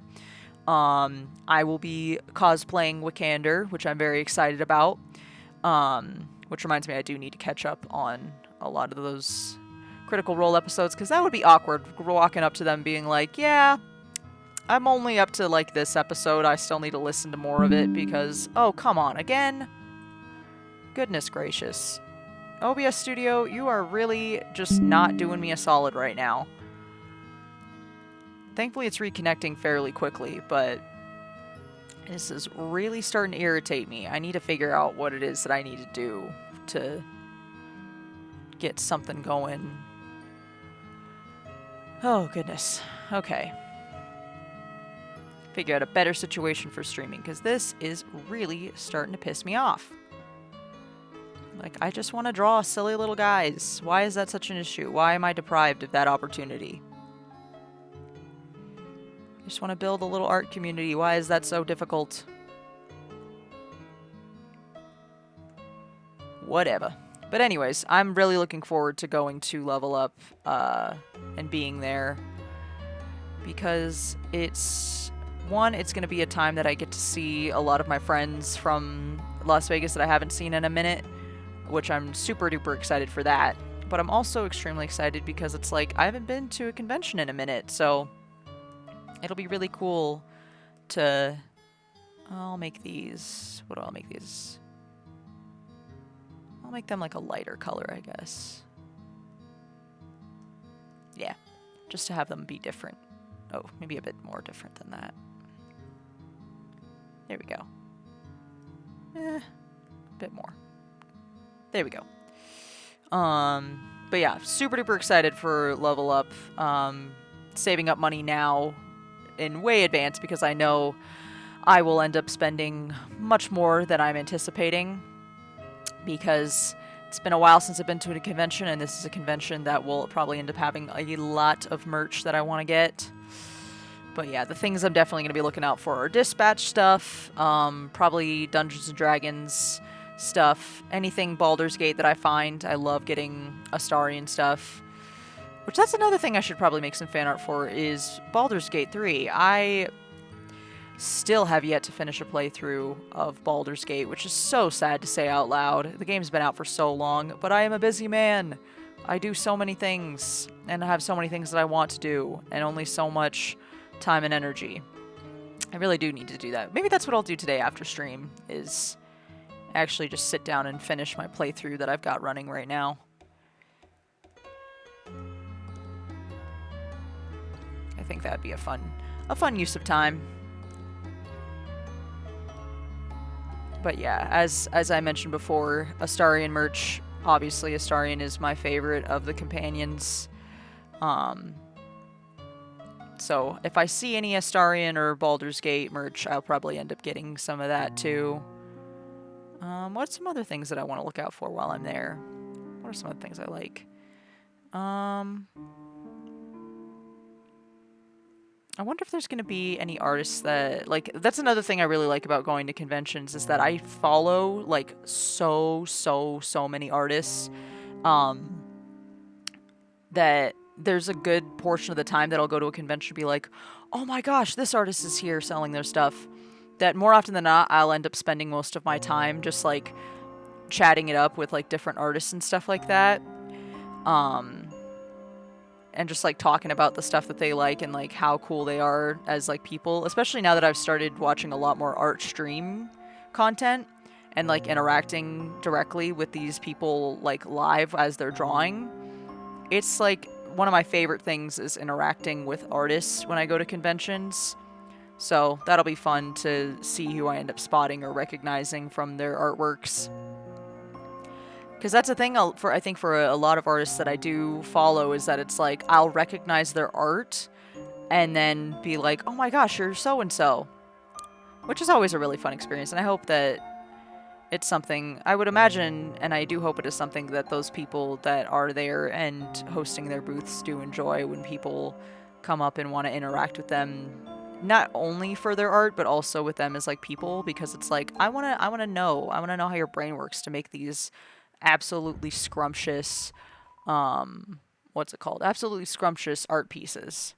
I will be cosplaying Wikander, which I'm very excited about. Which reminds me, I do need to catch up on a lot of those Critical Role episodes, because that would be awkward, walking up to them being like, yeah, I'm only up to, like, this episode, I still need to listen to more of it, because, oh, come on, again? Goodness gracious. OBS Studio, you are really just not doing me a solid right now. Thankfully, it's reconnecting fairly quickly, but this is really starting to irritate me. I need to figure out what it is that I need to do to get something going. Oh, goodness. Okay. Figure out a better situation for streaming, because this is really starting to piss me off. Like, I just want to draw silly little guys. Why is that such an issue? Why am I deprived of that opportunity? I just want to build a little art community. Why is that so difficult? Whatever. But anyways, I'm really looking forward to going to Level Up and being there. Because it's going to be a time that I get to see a lot of my friends from Las Vegas that I haven't seen in a minute, which I'm super duper excited for that. But I'm also extremely excited because it's like, I haven't been to a convention in a minute, so it'll be really cool to... I'll make these... What do I make these? I'll make them like a lighter color, I guess. Yeah, just to have them be different. Oh, maybe a bit more different than that. There we go. A bit more. There we go. But yeah, super duper excited for Level Up. Saving up money now in way advance because I know I will end up spending much more than I'm anticipating, because it's been a while since I've been to a convention, and this is a convention that will probably end up having a lot of merch that I want to get. But yeah, the things I'm definitely going to be looking out for are dispatch stuff, probably Dungeons & Dragons stuff, anything Baldur's Gate that I find. I love getting Astarion stuff. Which, that's another thing I should probably make some fan art for, is Baldur's Gate 3. I still have yet to finish a playthrough of Baldur's Gate, which is so sad to say out loud. The game's been out for so long, but I am a busy man. I do so many things, and I have so many things that I want to do, and only so much time and energy. I really do need to do that. Maybe that's what I'll do today after stream, is actually just sit down and finish my playthrough that I've got running right now. I think that'd be a fun use of time. But yeah, as I mentioned before, Astarion merch, obviously Astarion is my favorite of the companions. So if I see any Astarion or Baldur's Gate merch, I'll probably end up getting some of that too. What's some other things that I want to look out for while I'm there? What are some other things I like? I wonder if there's going to be any artists that, like, that's another thing I really like about going to conventions, is that I follow, like, so many artists, that there's a good portion of the time that I'll go to a convention and be like, oh my gosh, this artist is here selling their stuff. That more often than not, I'll end up spending most of my time just, like, chatting it up with, like, different artists and stuff like that. And just, like, talking about the stuff that they like and, like, how cool they are as, like, people. Especially now that I've started watching a lot more art stream content and, like, interacting directly with these people, like, live as they're drawing. It's, like, one of my favorite things is interacting with artists when I go to conventions. So that'll be fun to see who I end up spotting or recognizing from their artworks. Because that's a thing I think for a lot of artists that I do follow, is that it's like, I'll recognize their art and then be like, oh my gosh, you're so-and-so. Which is always a really fun experience, and I hope that it's something, I would imagine, and I do hope it is something that those people that are there and hosting their booths do enjoy, when people come up and want to interact with them, not only for their art, but also with them as, like, people, because it's like, I want to know how your brain works to make these absolutely scrumptious, what's it called? Absolutely scrumptious art pieces.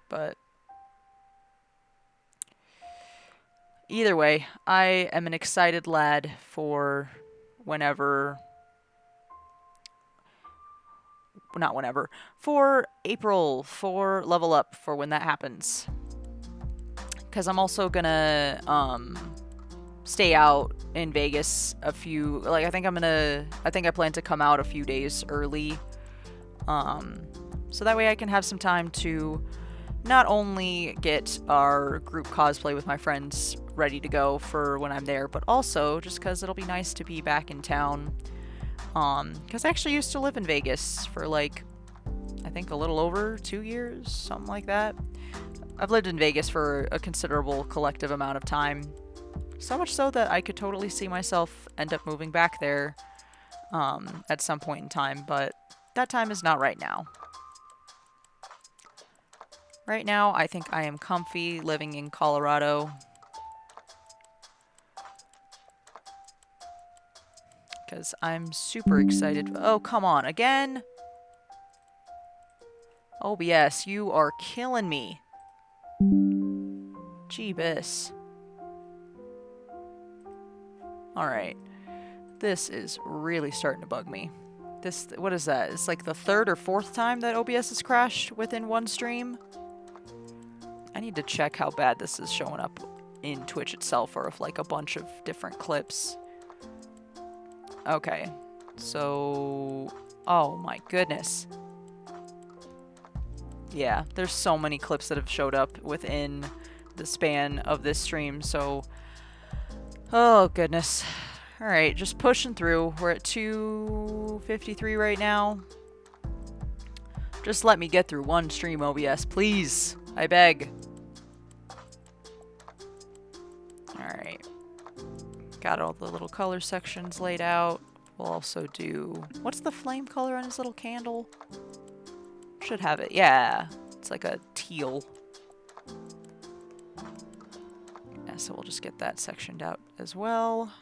But Either way, I am an excited lad for whenever... Not whenever. For April, for Level Up, for when that happens. Because I'm also gonna stay out in Vegas a few... Like, I think I plan to come out a few days early. So that way I can have some time to not only get our group cosplay with my friends ready to go for when I'm there, but also just because it'll be nice to be back in town. Because I actually used to live in Vegas for like, I think a little over 2 years, something like that. I've lived in Vegas for a considerable collective amount of time. So much so that I could totally see myself end up moving back there at some point in time, but that time is not right now. Right now, I think I am comfy living in Colorado. Because I'm super excited. Oh, come on. Again? OBS, you are killing me. Jeebus. Alright. This is really starting to bug me. What is that? It's like the 3rd or 4th time that OBS has crashed within one stream. I need to check how bad this is showing up in Twitch itself, or if like a bunch of different clips. Okay. So... Oh my goodness. Yeah, there's so many clips that have showed up within the span of this stream, so... Oh goodness. Alright, just pushing through. We're at 2:53 right now. Just let me get through one stream, OBS, please. I beg. Alright. Got all the little color sections laid out. We'll also do... What's the flame color on his little candle? Should have it. Yeah. It's like a teal. Yeah, so we'll just get that sectioned out as well.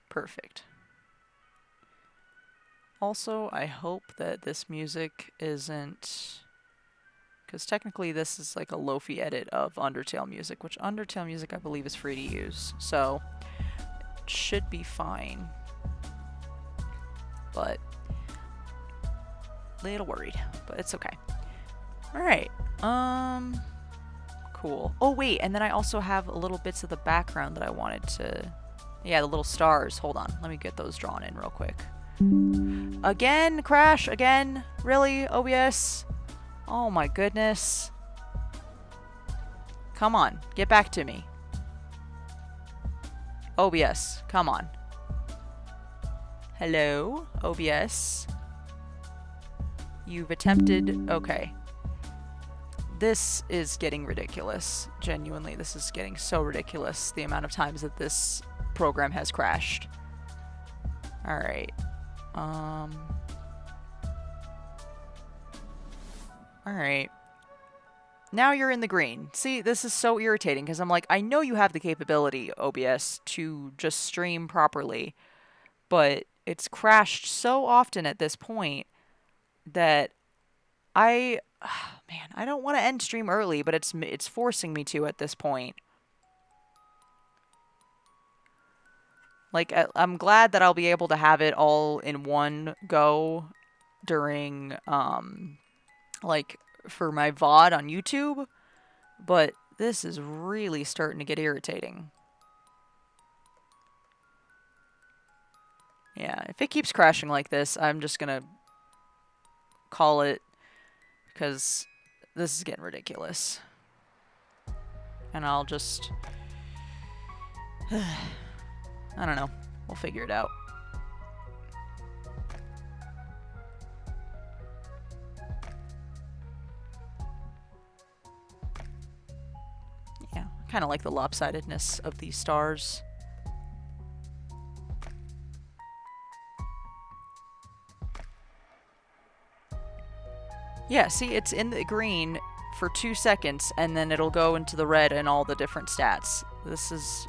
Perfect. Also, I hope that this music isn't... Because technically this is like a lo-fi edit of Undertale music, which Undertale music I believe is free to use. So, it should be fine. But, a little worried. But it's okay. Alright. Cool. Oh wait, and then I also have a little bits of the background that I wanted to... Yeah, the little stars. Hold on. Let me get those drawn in real quick. Again? Crash? Again? Really? OBS? Oh my goodness. Come on. Get back to me. OBS. Come on. Hello? OBS? You've attempted... Okay. This is getting ridiculous. Genuinely, this is getting so ridiculous. The amount of times that this program has crashed. Alright. Alright. Now you're in the green. See, this is so irritating because I'm like, I know you have the capability, OBS, to just stream properly, but it's crashed so often at this point that man, I don't want to end stream early, but it's forcing me to at this point. Like, I'm glad that I'll be able to have it all in one go during, like, for my VOD on YouTube, but this is really starting to get irritating. Yeah, if it keeps crashing like this, I'm just gonna call it, because this is getting ridiculous. And I'll just... I don't know. We'll figure it out. Yeah, kind of like the lopsidedness of these stars. Yeah, see, it's in the green for 2 seconds, and then it'll go into the red and all the different stats. It's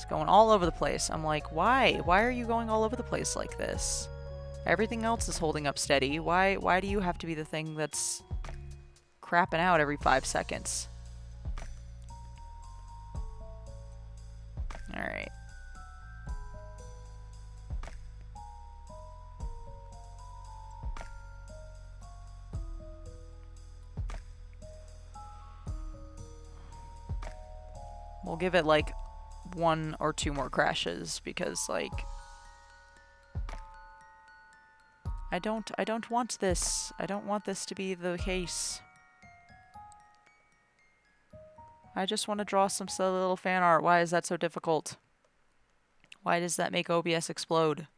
going all over the place. I'm like, why? Why are you going all over the place like this? Everything else is holding up steady. Why do you have to be the thing that's crapping out every 5 seconds? Alright. We'll give it like 1 or 2 more crashes because like I don't want this. I don't want this to be the case. I just want to draw some silly little fan art. Why is that so difficult? Why does that make OBS explode?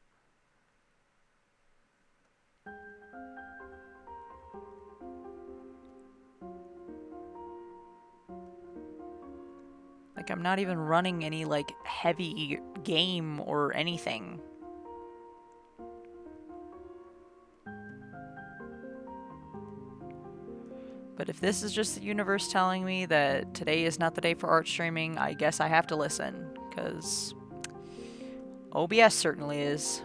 Like, I'm not even running any, like, heavy game or anything. But if this is just the universe telling me that today is not the day for art streaming, I guess I have to listen, because OBS certainly is.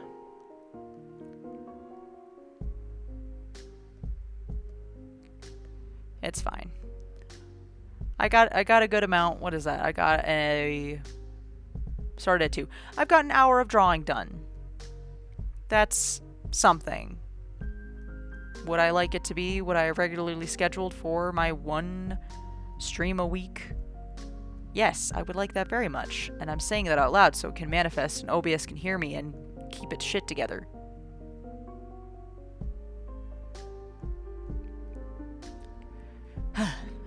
It's fine. I got a good amount. What is that? I got a... Started at 2. I've got an hour of drawing done. That's something. Would I like it to be what I regularly scheduled for my 1 stream a week? Yes, I would like that very much. And I'm saying that out loud so it can manifest and OBS can hear me and keep its shit together.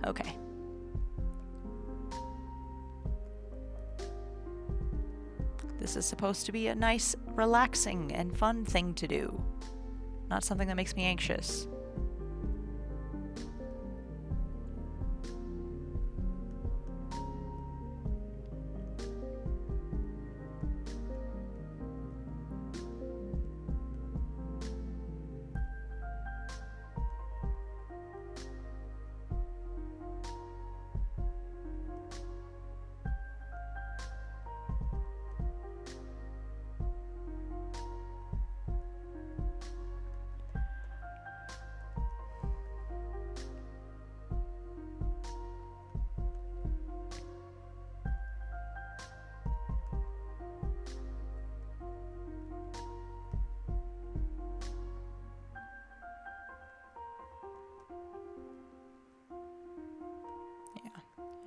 Okay. This is supposed to be a nice, relaxing, and fun thing to do. Not something that makes me anxious.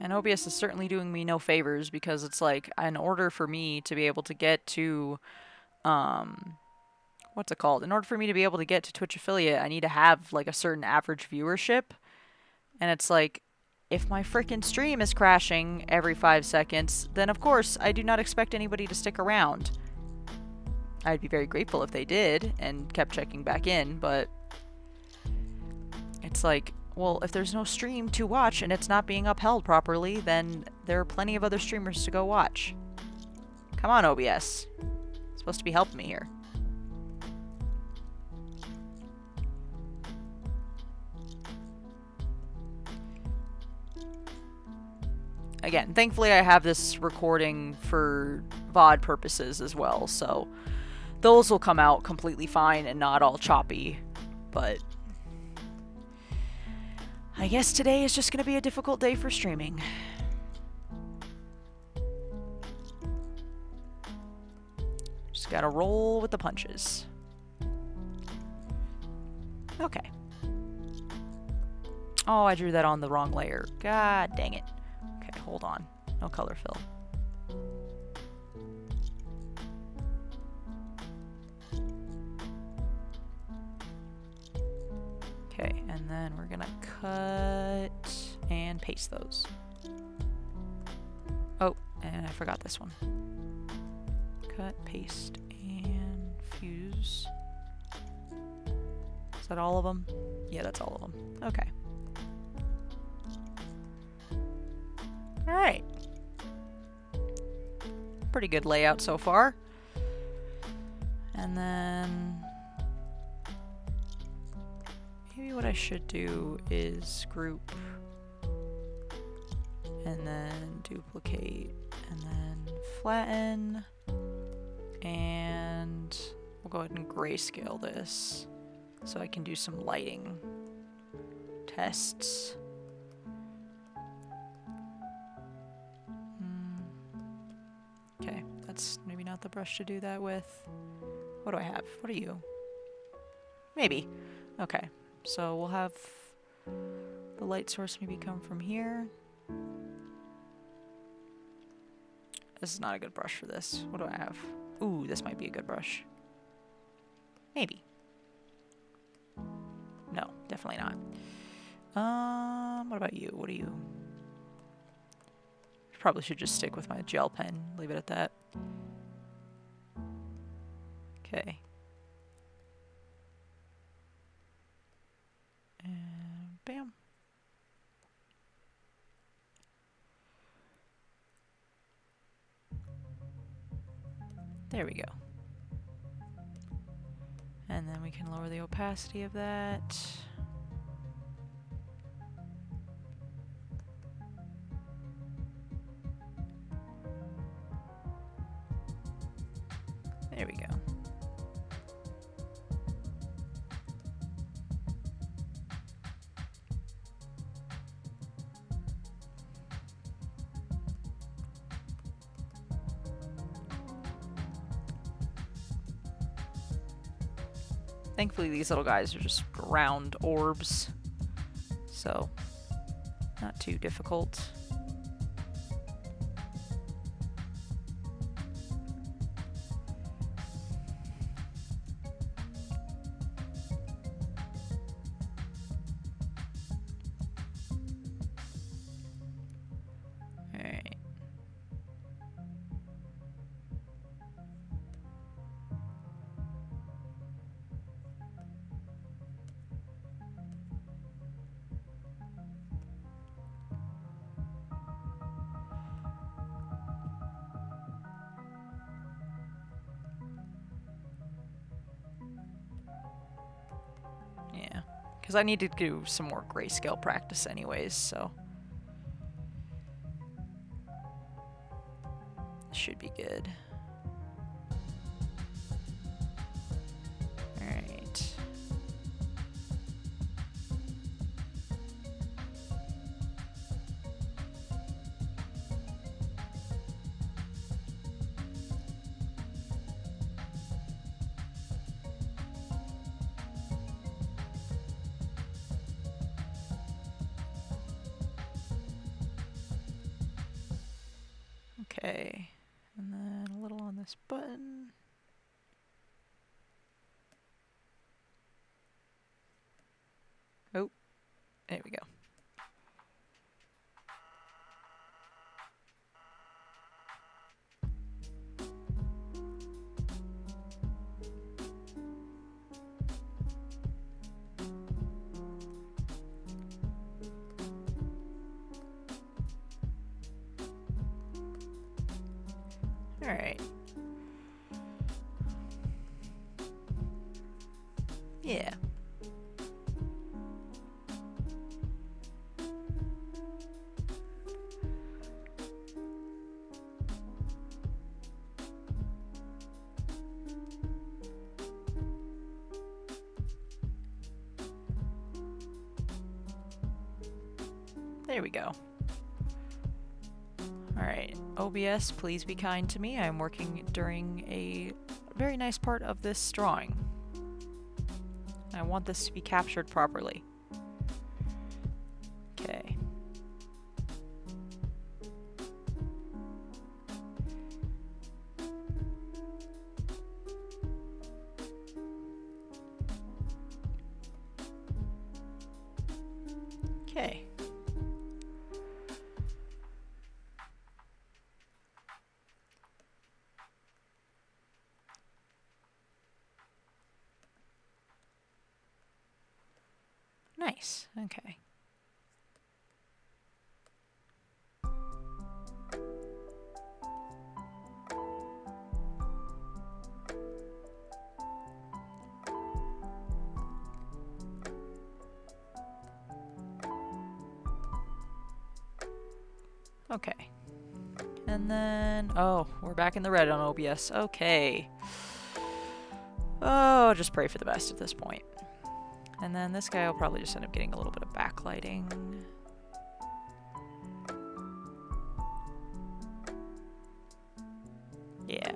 And OBS is certainly doing me no favors because it's like, in order for me to be able to get to, what's it called? In order for me to be able to get to Twitch affiliate, I need to have like a certain average viewership. And it's like, if my frickin' stream is crashing every 5 seconds, then of course I do not expect anybody to stick around. I'd be very grateful if they did and kept checking back in, but it's like, well, if there's no stream to watch and it's not being upheld properly, then there are plenty of other streamers to go watch. Come on, OBS. It's supposed to be helping me here. Again, thankfully I have this recording for VOD purposes as well, so those will come out completely fine and not all choppy, but I guess today is just going to be a difficult day for streaming. Just gotta roll with the punches. Okay. Oh, I drew that on the wrong layer. God dang it. Okay, hold on. No color fill. Okay, and then we're gonna cut and paste those. Oh, and I forgot this one. Cut, paste, and fuse. Is that all of them? Yeah, that's all of them. Okay. Alright. Pretty good layout so far. And then maybe what I should do is group and then duplicate and then flatten, and we'll go ahead and grayscale this so I can do some lighting tests. Okay, that's maybe not the brush to do that with. What do I have? What are you? Maybe. Okay, so we'll have the light source maybe come from here. This is not a good brush for this. What do I have? Ooh, this might be a good brush. Maybe. No, definitely not. What about you? What are you? Probably should just stick with my gel pen. Leave it at that. Okay. And bam. There we go. And then we can lower the opacity of that. There we go. Thankfully, these little guys are just round orbs, so not too difficult. Alright. Yeah, because I need to do some more grayscale practice anyways, so should be good. Alright. Okay, and then a little on this button. Oh, there we go. All right. Yeah. There we go. Alright, OBS, please be kind to me. I'm working during a very nice part of this drawing. I want this to be captured properly. Okay. Okay. Nice. Okay. Okay. And then, oh, we're back in the red on OBS. Okay. Oh, just pray for the best at this point. And then this guy will probably just end up getting a little bit of backlighting. Yeah.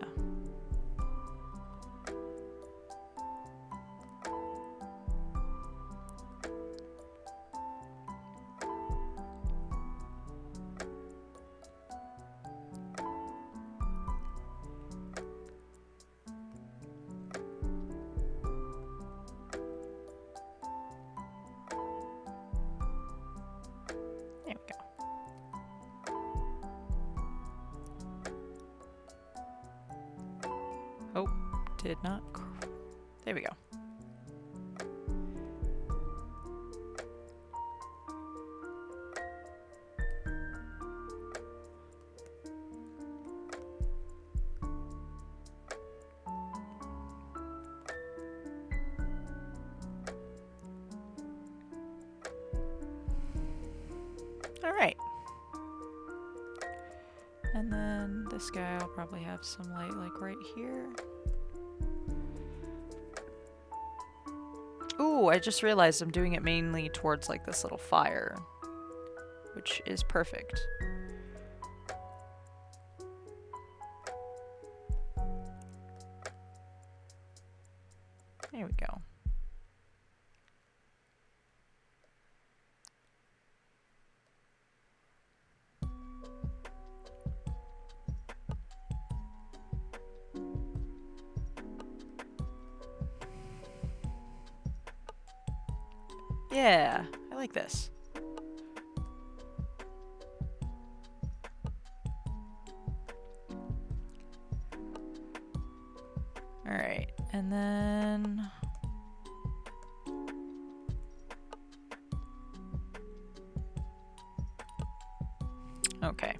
There we go. Oh, did not. There we go. All right. And then this guy will probably have some light like right here. Ooh, I just realized I'm doing it mainly towards like this little fire, which is perfect. There we go. Yeah, I like this. All right, and then okay.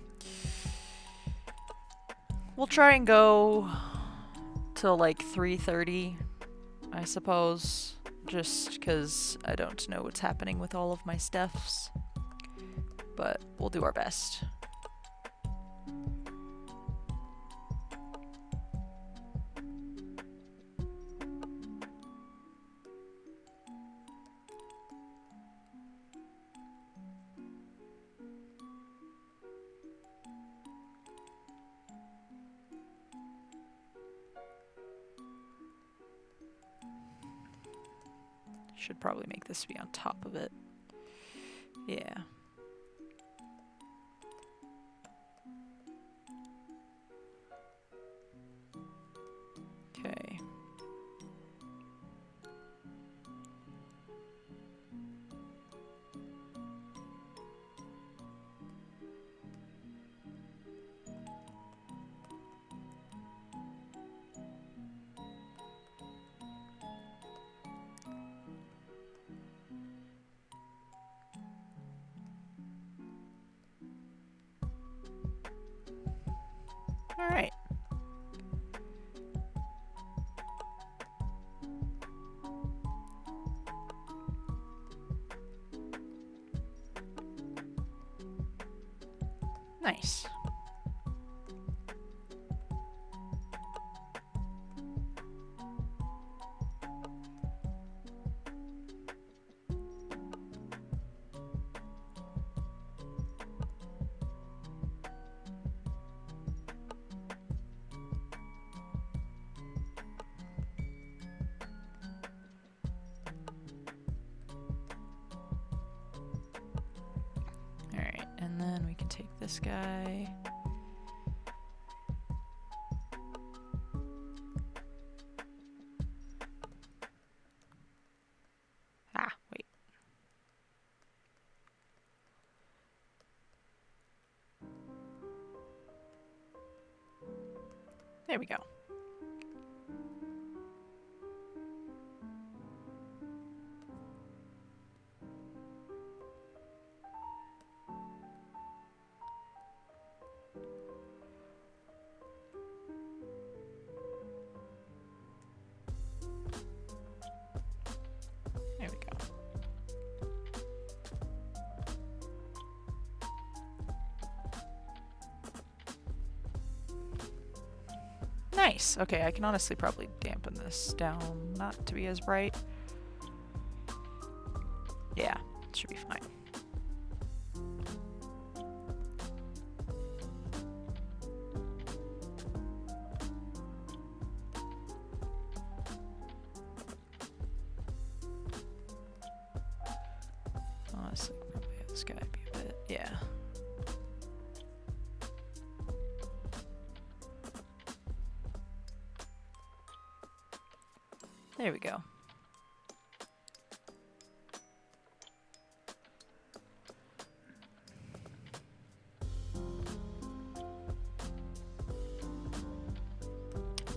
We'll try and go till like 3:30, I suppose, just because I don't know what's happening with all of my stuffs, but we'll do our best. Should probably make this be on top of it. Yeah. Okay. All right. Nice. All right, and then we can take this guy. Ah, wait. There we go. There we go. Nice. Okay, I can honestly probably dampen this down not to be as bright. Yeah, it should be fine. Honestly, probably this guy be a bit, yeah. There we go.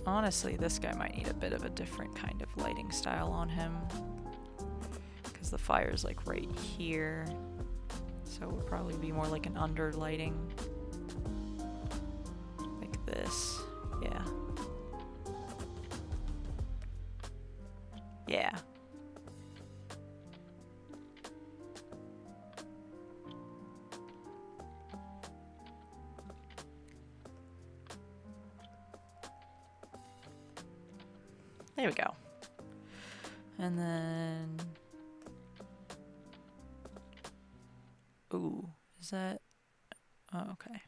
Honestly, this guy might need a bit of a different kind of lighting style on him, because the fire's like right here, so it would probably be more like an under lighting, like this. Yeah. Yeah. There we go. And then... Ooh, is that... Oh, okay.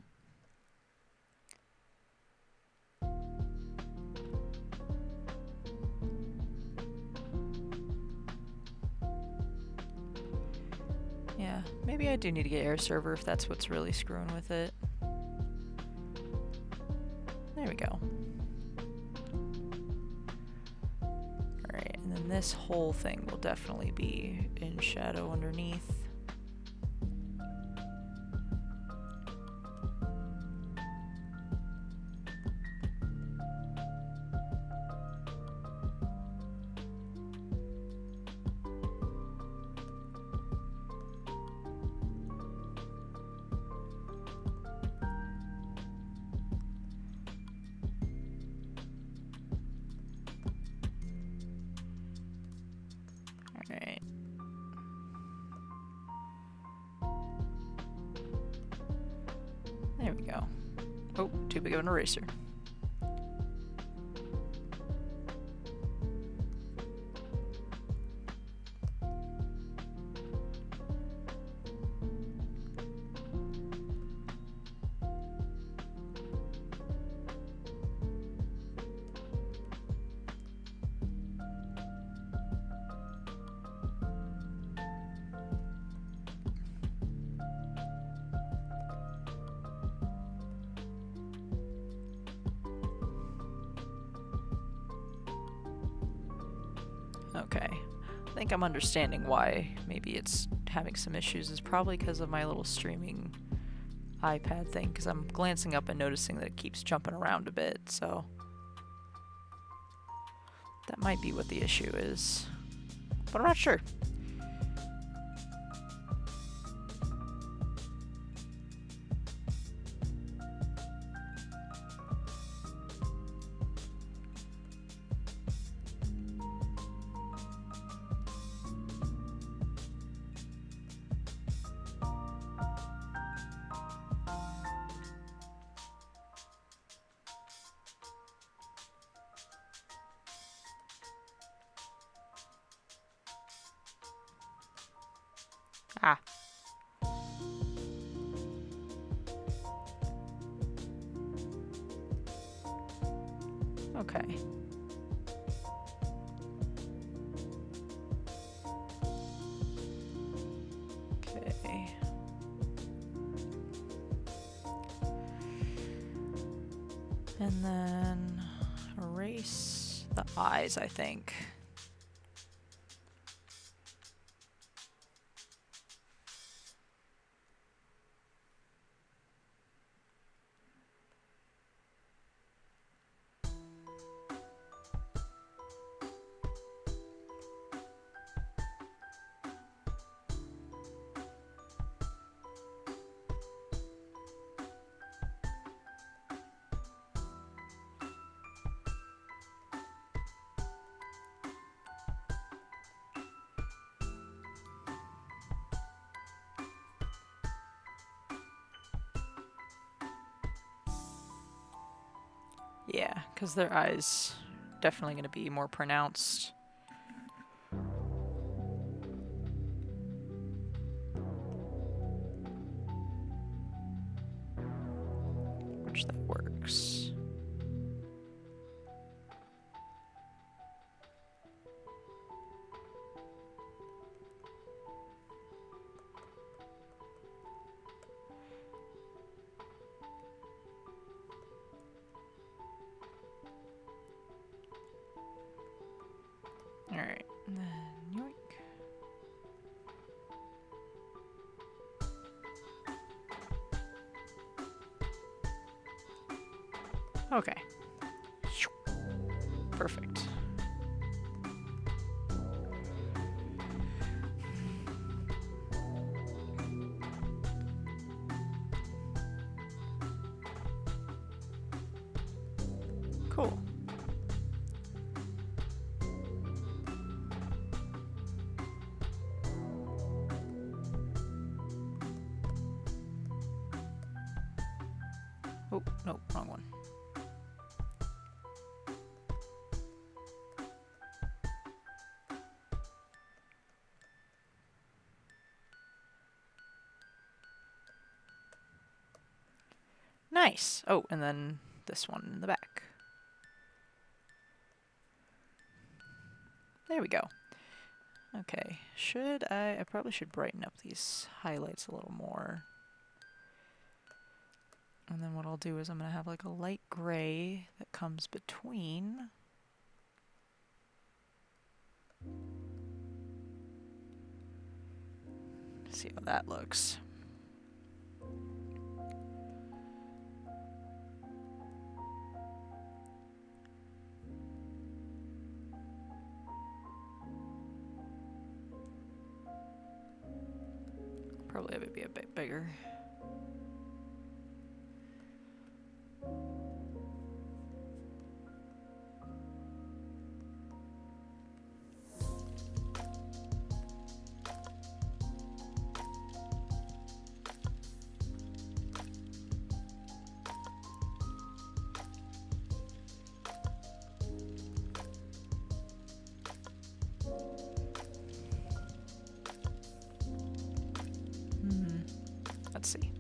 Yeah, maybe I do need to get air server if that's what's really screwing with it. There we go. Alright, and then this whole thing will definitely be in shadow underneath. Alright. There we go. Oh, too big of an eraser. Okay, I think I'm understanding why maybe it's having some issues. Is probably because of my little streaming iPad thing, because I'm glancing up and noticing that it keeps jumping around a bit, so that might be what the issue is, but I'm not sure. Ah. Okay. Okay. And then erase the eyes, I think. Yeah, because their eyes definitely going to be more pronounced. Which that works. Alright, and then yoink. Okay. Perfect. Cool. Oh, no, wrong one. Nice. Oh, and then this one in the back. There we go. Okay, I probably should brighten up these highlights a little more. And then what I'll do is I'm going to have like a light gray that comes between. See how that looks. Probably have it be a bit bigger. Let's see.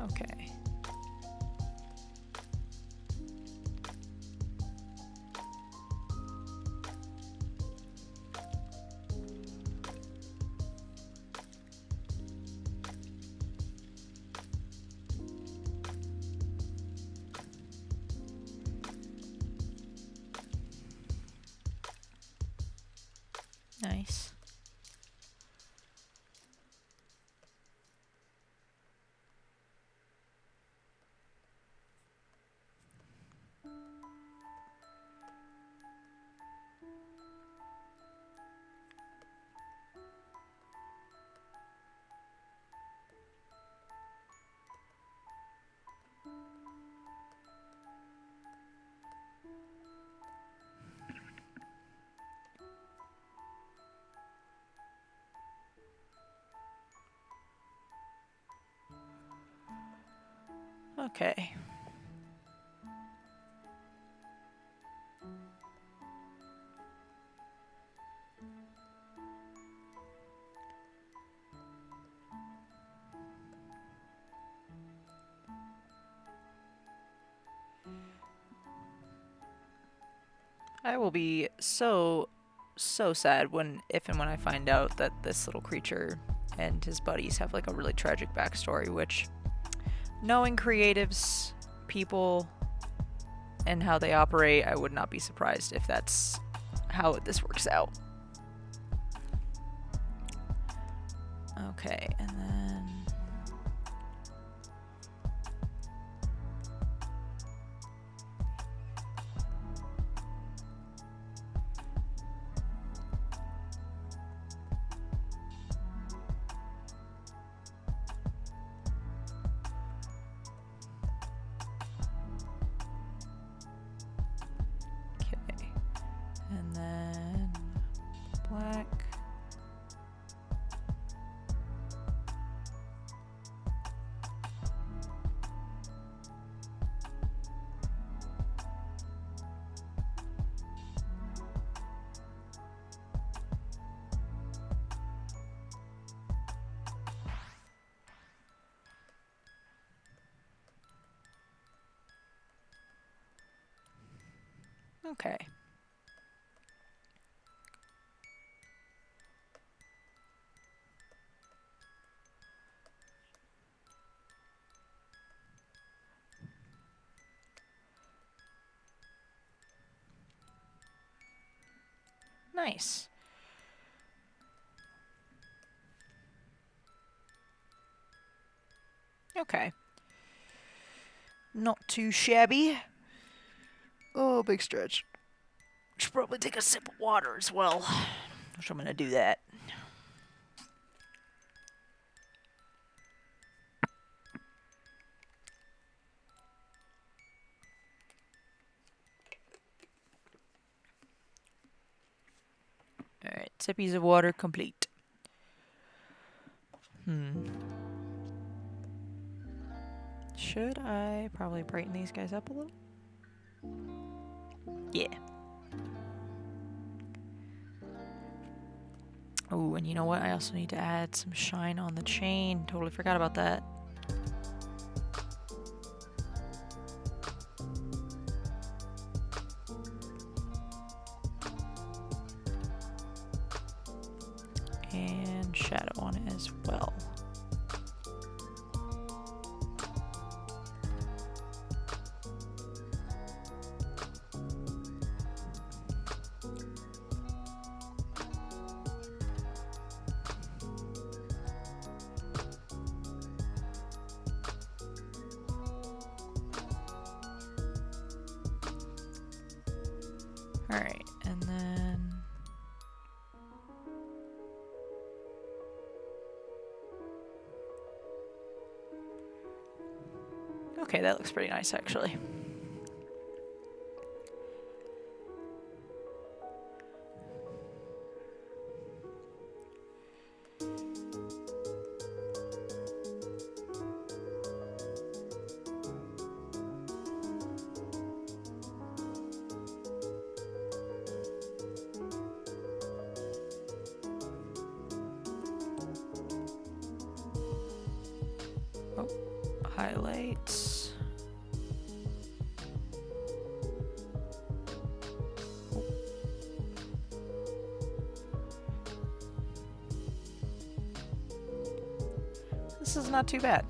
Okay. Nice. Okay. I will be so sad if and when I find out that this little creature and his buddies have like a really tragic backstory, which, knowing creatives, people, and how they operate, I would not be surprised if that's how this works out. Okay, and then... Okay, and then black. Okay. Nice. Okay. Not too shabby. Oh, big stretch. Should probably take a sip of water as well. Which I'm gonna do that. Alright, sippies of water complete. Should I probably brighten these guys up a little? Yeah. Oh, and you know what? I also need to add some shine on the chain. Totally forgot about that. And shadow on it as well. Alright, and then... Okay, that looks pretty nice, actually. Oh, highlights. This is not too bad.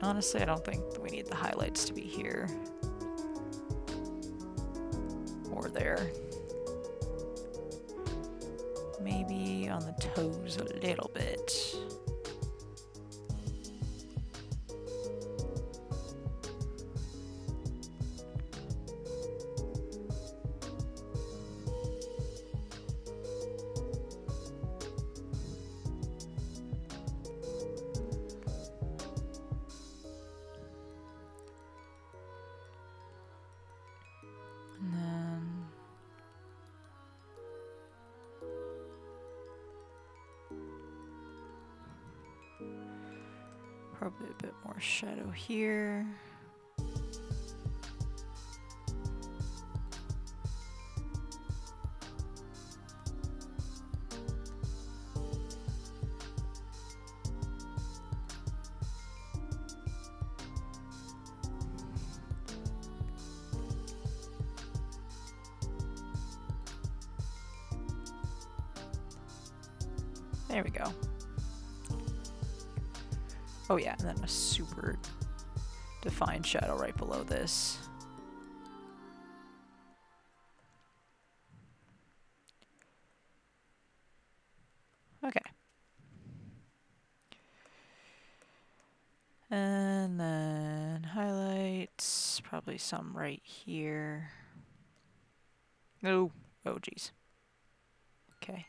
Honestly, I don't think we need the highlights to be here or there. Maybe on the toes a little bit. And then probably a bit more shadow here. There we go. Oh yeah, and then a super defined shadow right below this. Okay. And then highlights, probably some right here. Oh, geez. Okay.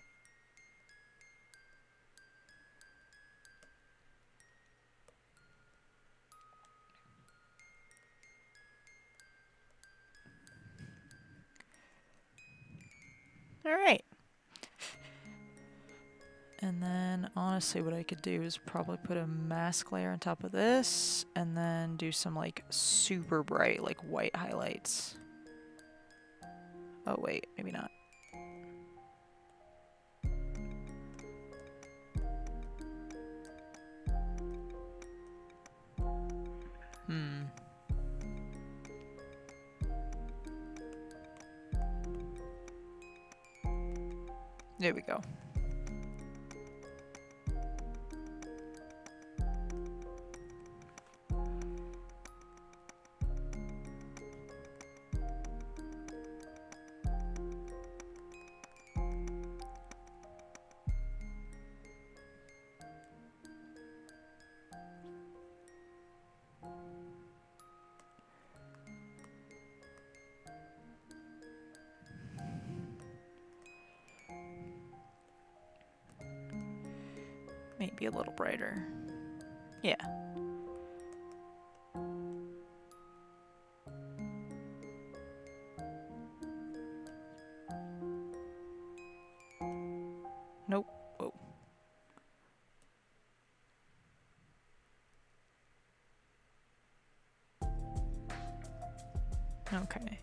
All right. And then honestly what I could do is probably put a mask layer on top of this and then do some like super bright like white highlights. Oh wait, maybe not. There we go. Maybe a little brighter. Yeah. Nope. Whoa. Okay.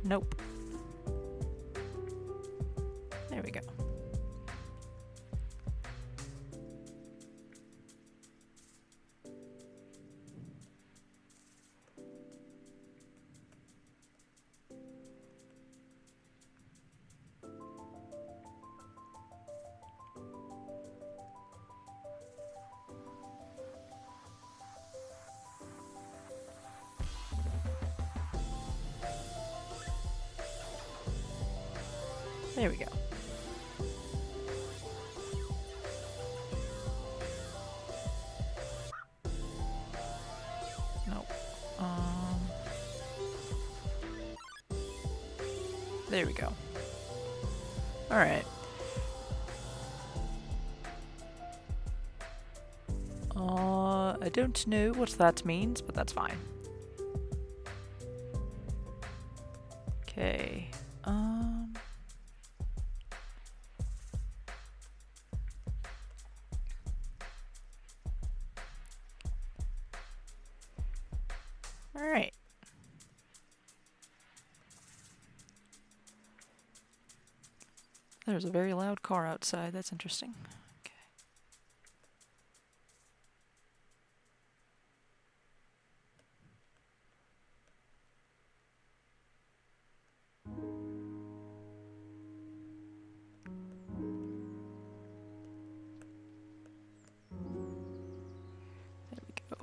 Nope. There we go. There we go. Nope. There we go. All right. I don't know what that means, but that's fine. Okay. All right. There's a very loud car outside. That's interesting. Okay. There we go.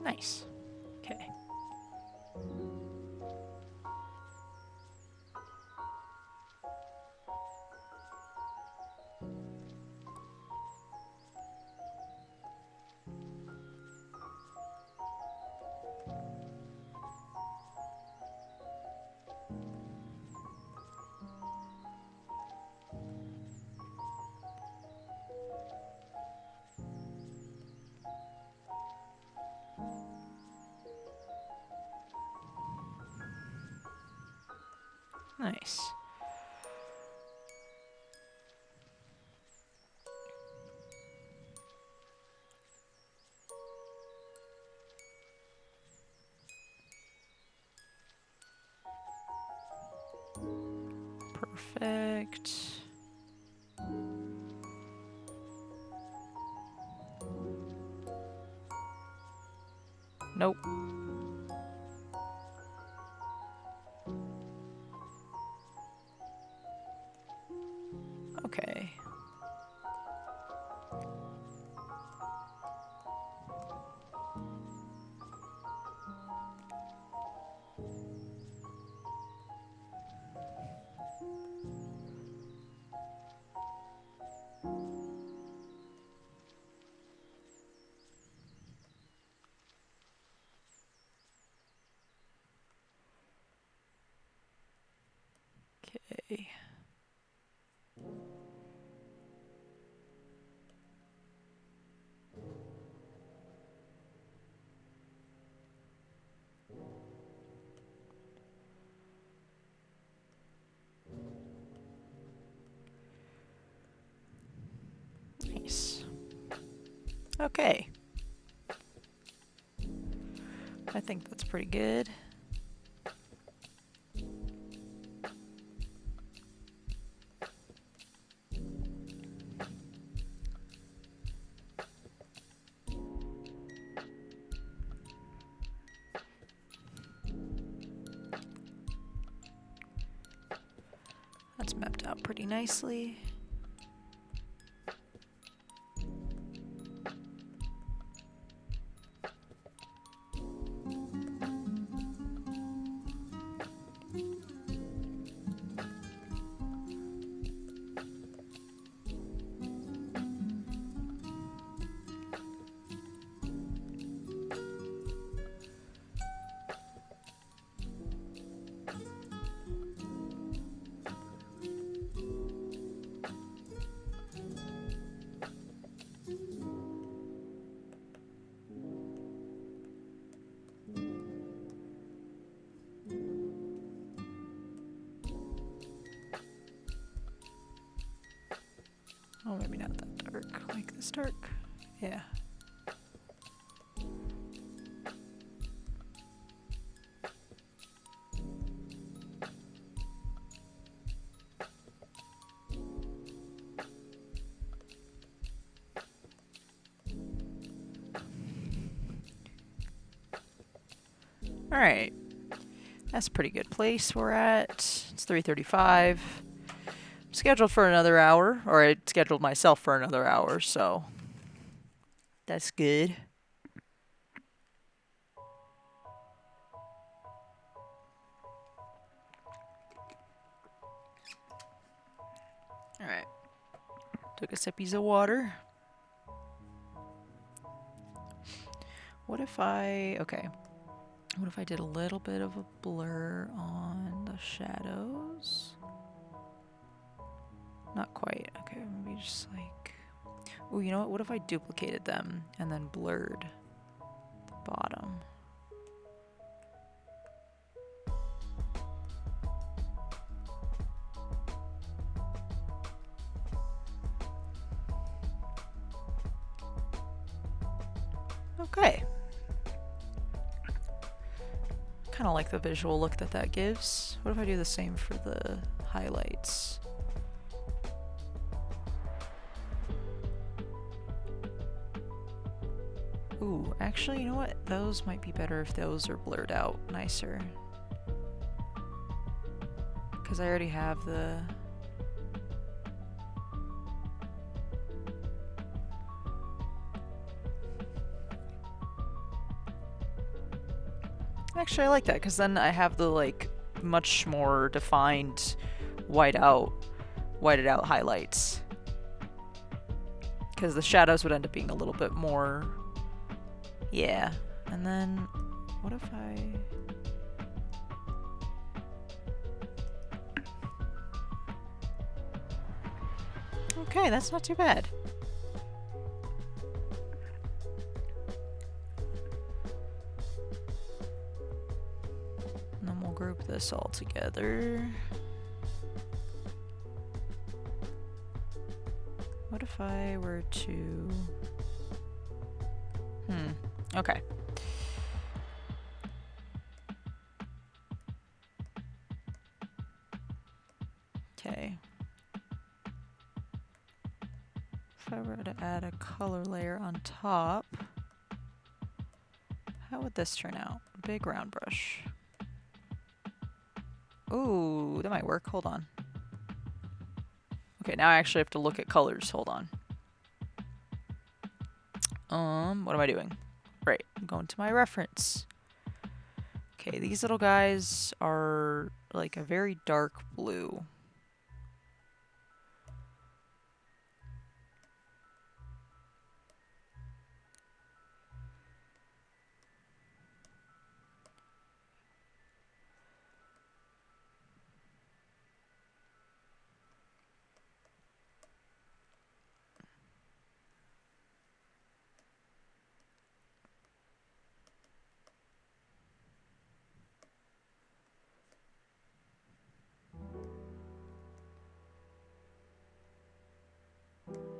Nice. Okay. Nice. Perfect. Nope. Okay. Okay. Nice. Okay. I think that's pretty good. That's mapped out pretty nicely. Oh, maybe not that dark, like this dark. Yeah. All right. That's a pretty good place we're at. It's 3:35. Scheduled for another hour, or I scheduled myself for another hour, so that's good. Alright. Took a sippies of water. What if I... Okay. What if I did a little bit of a blur on the shadows? Not quite. Okay, maybe just like... Ooh, you know what? What if I duplicated them and then blurred the bottom? Okay. Kind of like the visual look that that gives. What if I do the same for the highlights? Ooh, actually, you know what? Those might be better if those are blurred out nicer. Because I already have the... Actually, I like that, because then I have the, like, much more defined whited out highlights. Because the shadows would end up being a little bit more... Yeah. And then, what if I... Okay, that's not too bad. And then we'll group this all together. What if I were to... Okay. Okay. If I were to add a color layer on top, how would this turn out? Big round brush. Ooh, that might work. Hold on. Okay, now I actually have to look at colors. Hold on. What am I doing? Right, I'm going to my reference. Okay, these little guys are like a very dark blue.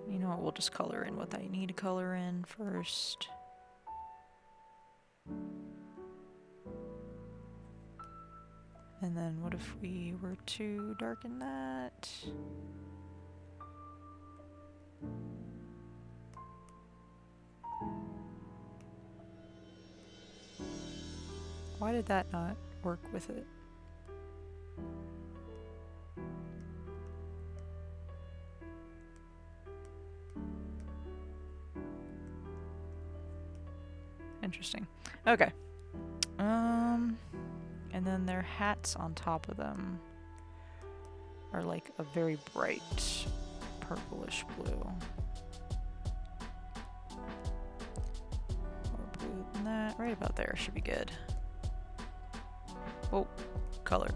You know what, we'll just color in what I need to color in first. And then what if we were to darken that? Why did that not work with it? Interesting. Okay. And then their hats on top of them are like a very bright purplish blue. More blue than that. Right about there should be good. Oh, color.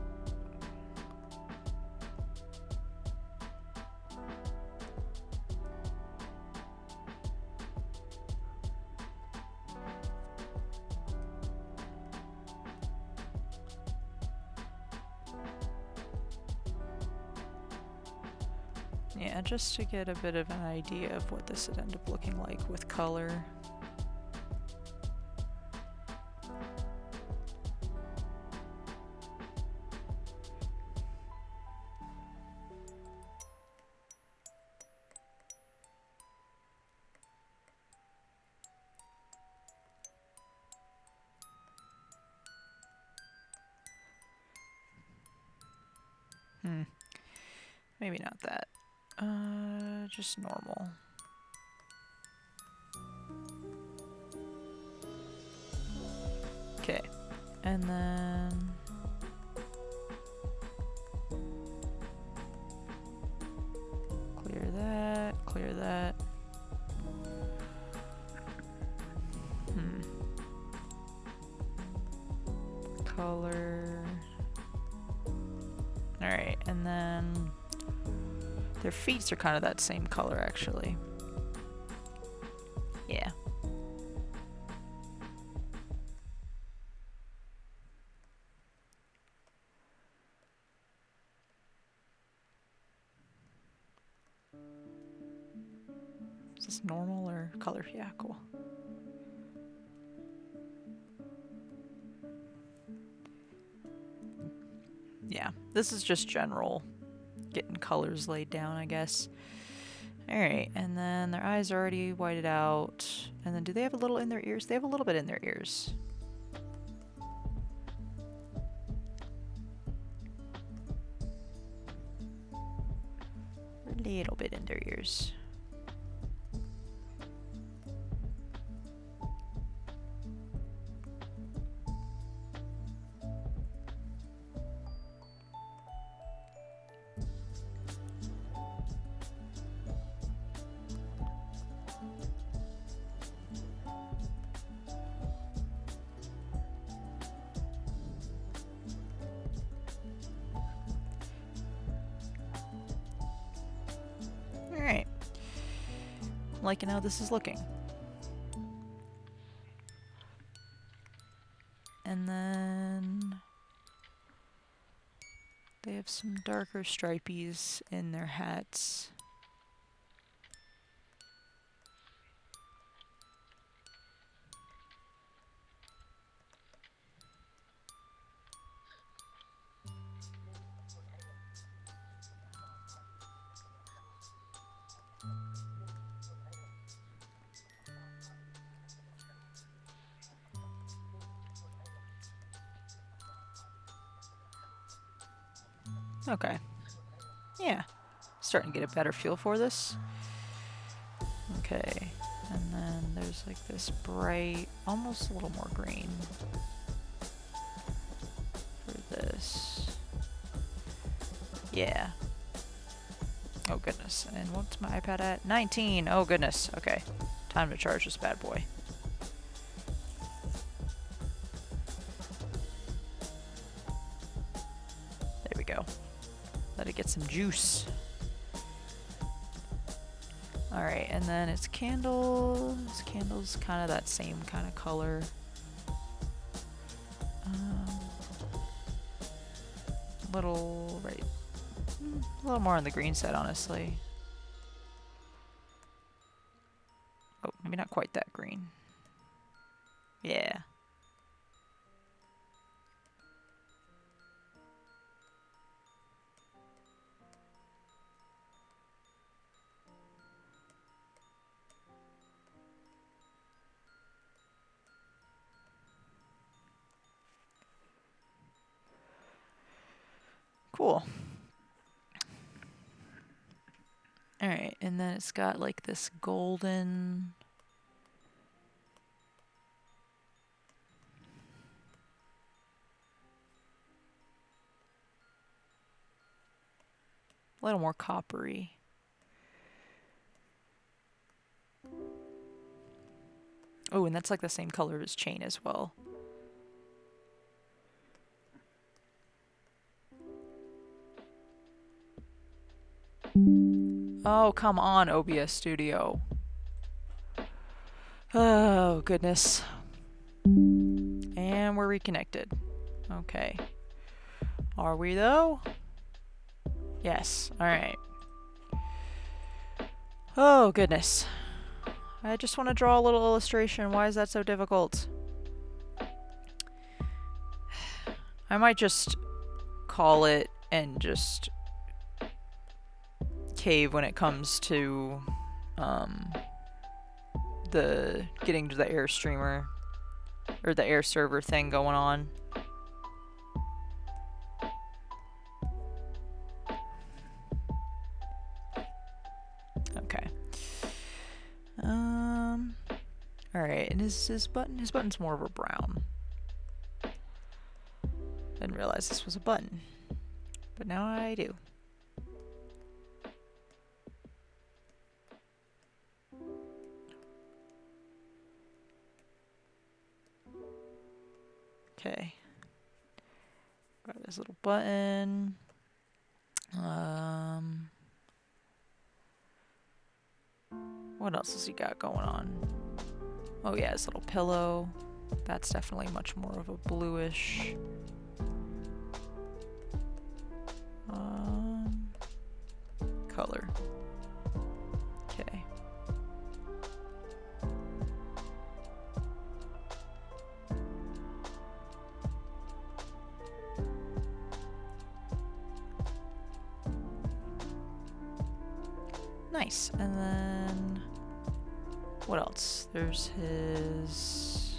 Yeah, just to get a bit of an idea of what this would end up looking like with color. Maybe not that. Just normal. Okay, and then clear that, clear that. Color. Alright, and then their feet are kind of that same color, actually. Yeah. Is this normal or color? Yeah, cool. Yeah, this is just general getting colors laid down, I guess. Alright, and then their eyes are already whited out. And then do they have a little in their ears? They have a little bit in their ears. A little bit in their ears. Alright. Liking how this is looking. And then they have some darker stripies in their hats. Okay. Yeah. Starting to get a better feel for this. Okay. And then there's like this bright, almost a little more green for this. Yeah. Oh goodness. And what's my iPad at? 19. Oh goodness. Okay. Time to charge this bad boy. There we go. Let it get some juice. Alright, and then its candles. Candles kind of that same kind of color. Little, right. A little more on the green side, honestly. Oh, maybe not quite that green. Yeah. Cool. Alright, and then it's got like this golden... a little more coppery. Oh, and that's like the same color as chain as well. Oh, come on, OBS Studio. Oh, goodness. And we're reconnected. Okay. Are we, though? Yes. Alright. Oh, goodness. I just want to draw a little illustration. Why is that so difficult? I might just call it and just cave when it comes to the getting to the air streamer or the air server thing going on. Okay. Alright, and his button's more of a brown. Didn't realize this was a button, but now I do. Okay. Got this little button. What else has he got going on? Oh yeah, his little pillow. That's definitely much more of a bluish. Color. Okay. Nice. And then what else? There's his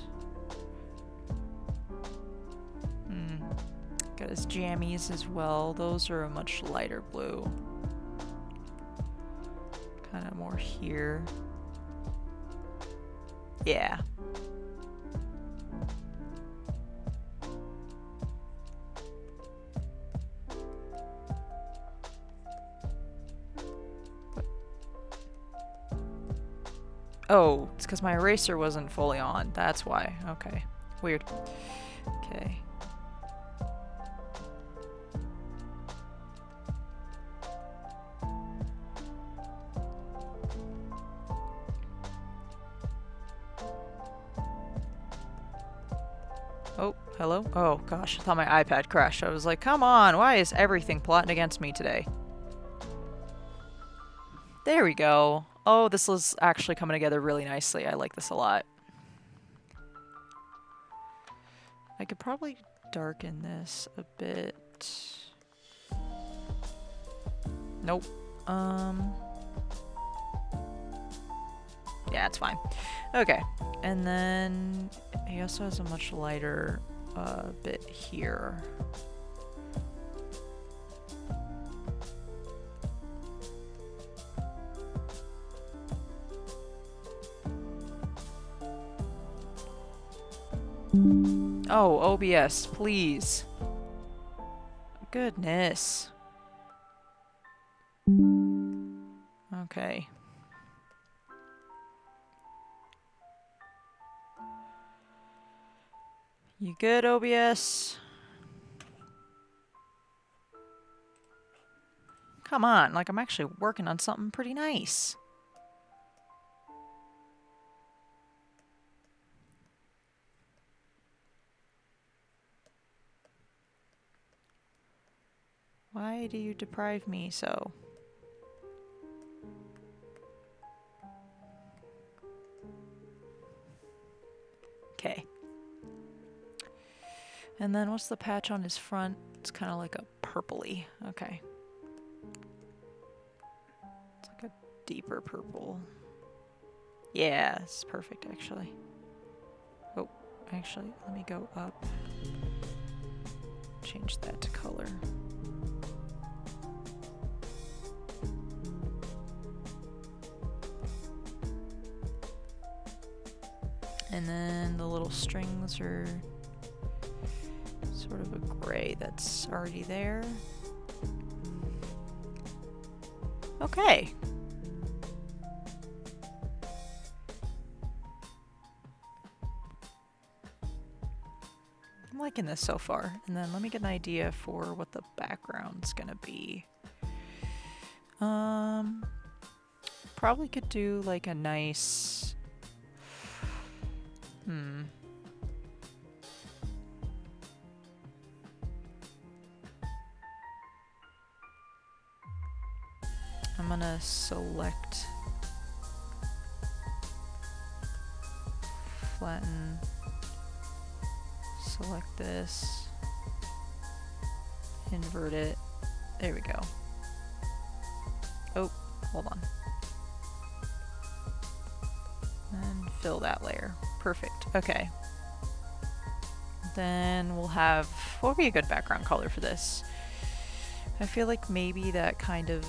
got his jammies as well. Those are a much lighter blue. Kind of more here. Yeah. Oh, it's because my eraser wasn't fully on. That's why. Okay. Weird. Okay. Oh, hello? Oh, gosh. I thought my iPad crashed. I was like, come on. Why is everything plotting against me today? There we go. Oh, this is actually coming together really nicely. I like this a lot. I could probably darken this a bit. Nope. Yeah, it's fine. Okay. And then he also has a much lighter bit here. Oh, OBS, please. Goodness. Okay. You good, OBS? Come on, like I'm actually working on something pretty nice. Why do you deprive me so? Okay. And then what's the patch on his front? It's kind of like a purpley. Okay. It's like a deeper purple. Yeah, it's perfect actually. Oh, actually, let me go up. Change that to color. And then the little strings are sort of a gray that's already there. Okay. I'm liking this so far. And then let me get an idea for what the background's gonna be. Probably could do like a nice... I'm gonna select... flatten... select this... invert it. There we go. Oh, hold on. And fill that layer. Perfect. Okay. Then we'll have... what would be a good background color for this? I feel like maybe that kind of...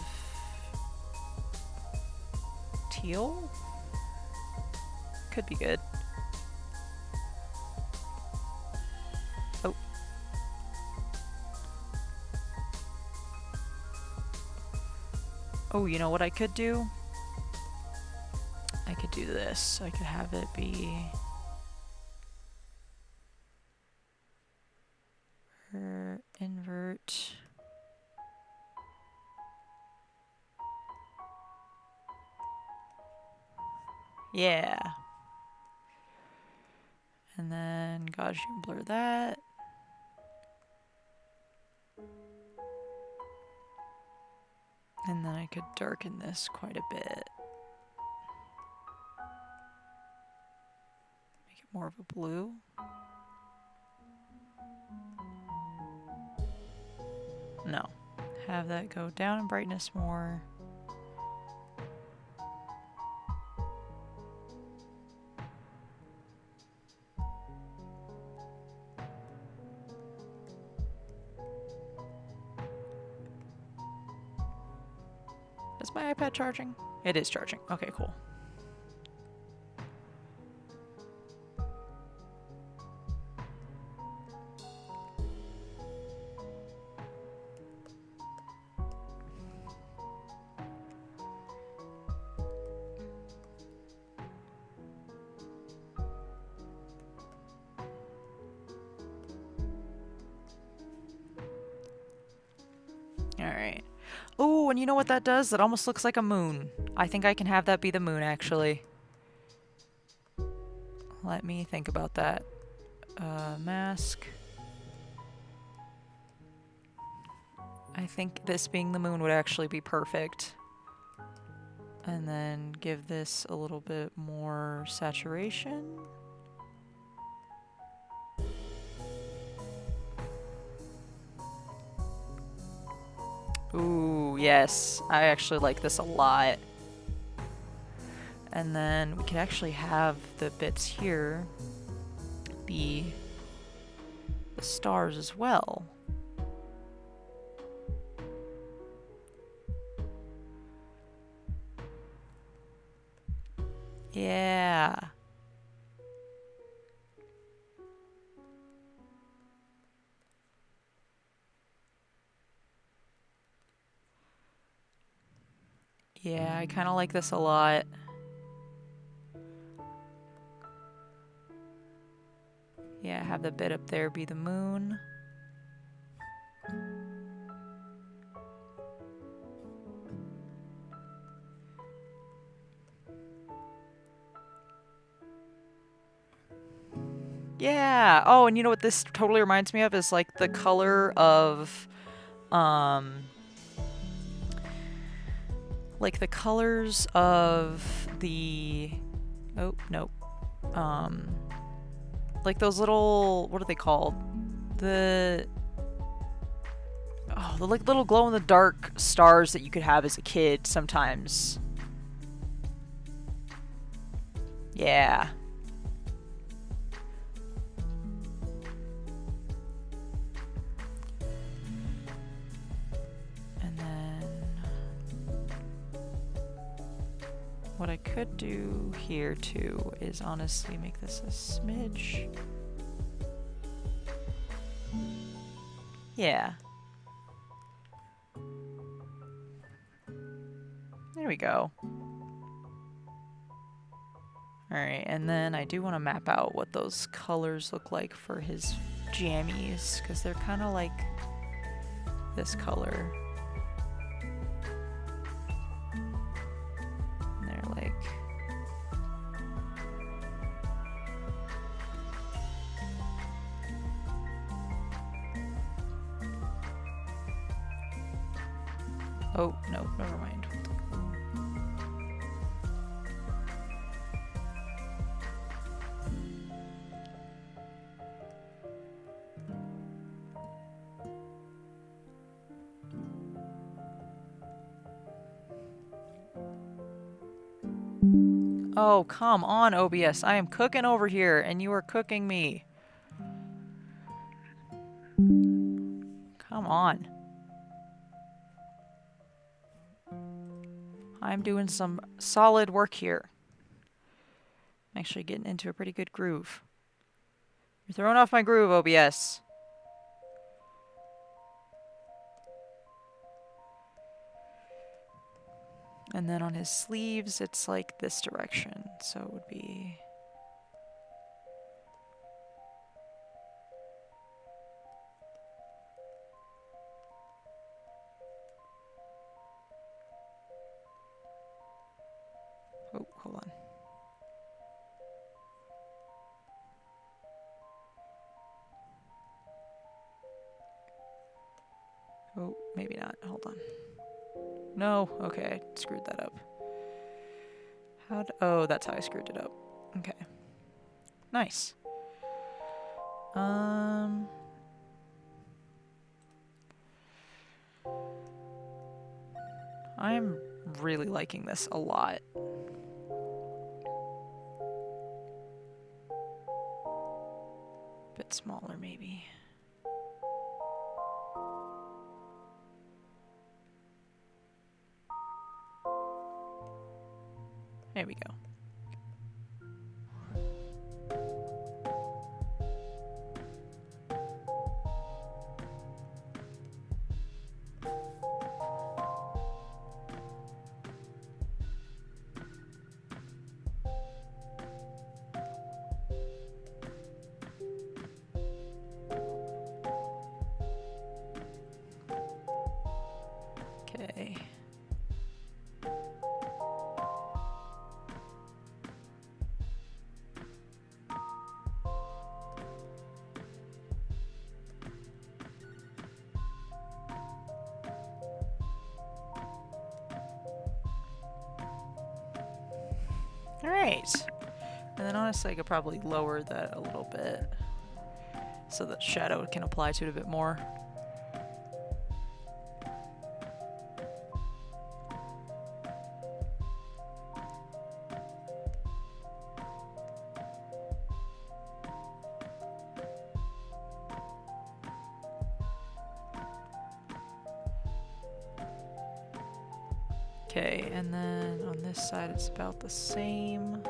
teal? Could be good. Oh. Oh, you know what I could do? I could do this. I could have it be... invert... yeah. And then Gaussian blur that. And then I could darken this quite a bit. Make it more of a blue. No. Have that go down in brightness more. Is my iPad charging? It is charging. Okay, cool. Alright. Oh, and you know what that does? That almost looks like a moon. I think I can have that be the moon, actually. Let me think about that. Mask. I think this being the moon would actually be perfect. And then give this a little bit more saturation. Ooh, yes. I actually like this a lot. And then we could actually have the bits here be the stars as well. Yeah. Yeah, I kind of like this a lot. Yeah, have the bit up there be the moon. Yeah. Oh, and you know what this totally reminds me of is like the color of, like the colors of the, oh, nope. Like those little, what are they called? The, oh, the like little glow in the dark stars that you could have as a kid sometimes. Yeah. And then what I could do here too is honestly make this a smidge. Yeah. There we go. Alright, and then I do want to map out what those colors look like for his jammies, because they're kind of like this color. And they're like... Oh, no, never mind. Oh, come on, OBS. I am cooking over here, and you are cooking me. Come on. I'm doing some solid work here. I'm actually getting into a pretty good groove. You're throwing off my groove, OBS. And then on his sleeves, it's like this direction. So it would be... Oh, hold on. Oh, maybe not. Hold on. No. Okay, I screwed that up. Oh, that's how I screwed it up. Okay. Nice. I'm really liking this a lot. Bit smaller, maybe. There we go. Okay. Alright. And then honestly, I could probably lower that a little bit so that shadow can apply to it a bit more. Okay, and then on this side it's about the same.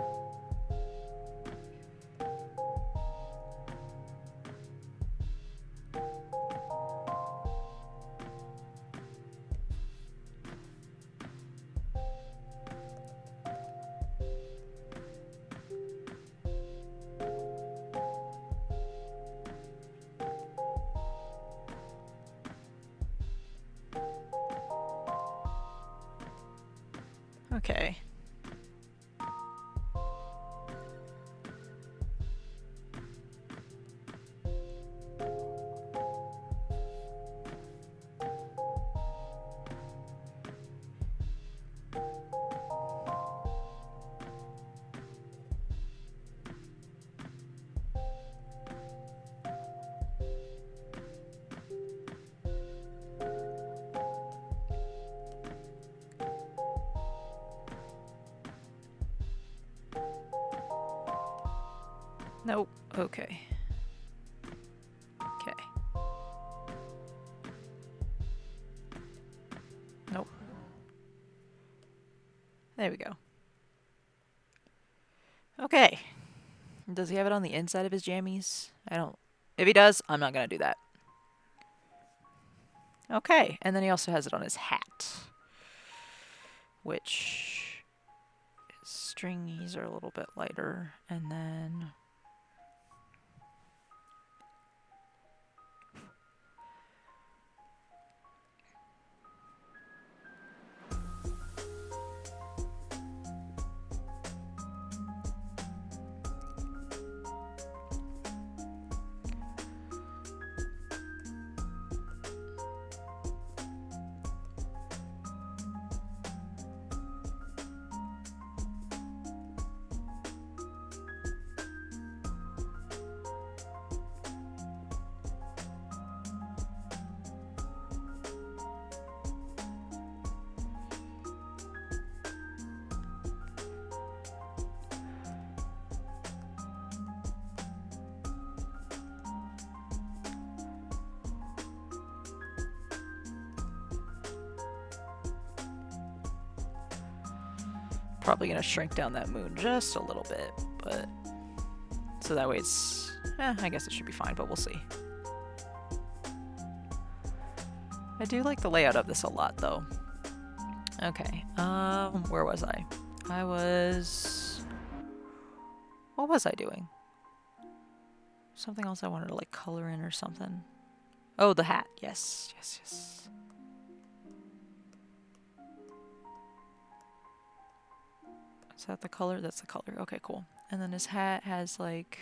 Okay. Nope. Okay. Okay. Nope. There we go. Okay. Does he have it on the inside of his jammies? I don't. If he does, I'm not gonna do that. Okay. And then he also has it on his hat. Which his stringies are a little bit lighter. And then probably gonna shrink down that moon just a little bit, but so that way it's, I guess it should be fine, but we'll see. I do like the layout of this a lot, though. Okay, where was I? What was I doing? Something else I wanted to, like, color in or something. Oh, the hat. Yes, yes, yes. Is that the color? That's the color. Okay, cool. And then his hat has, like...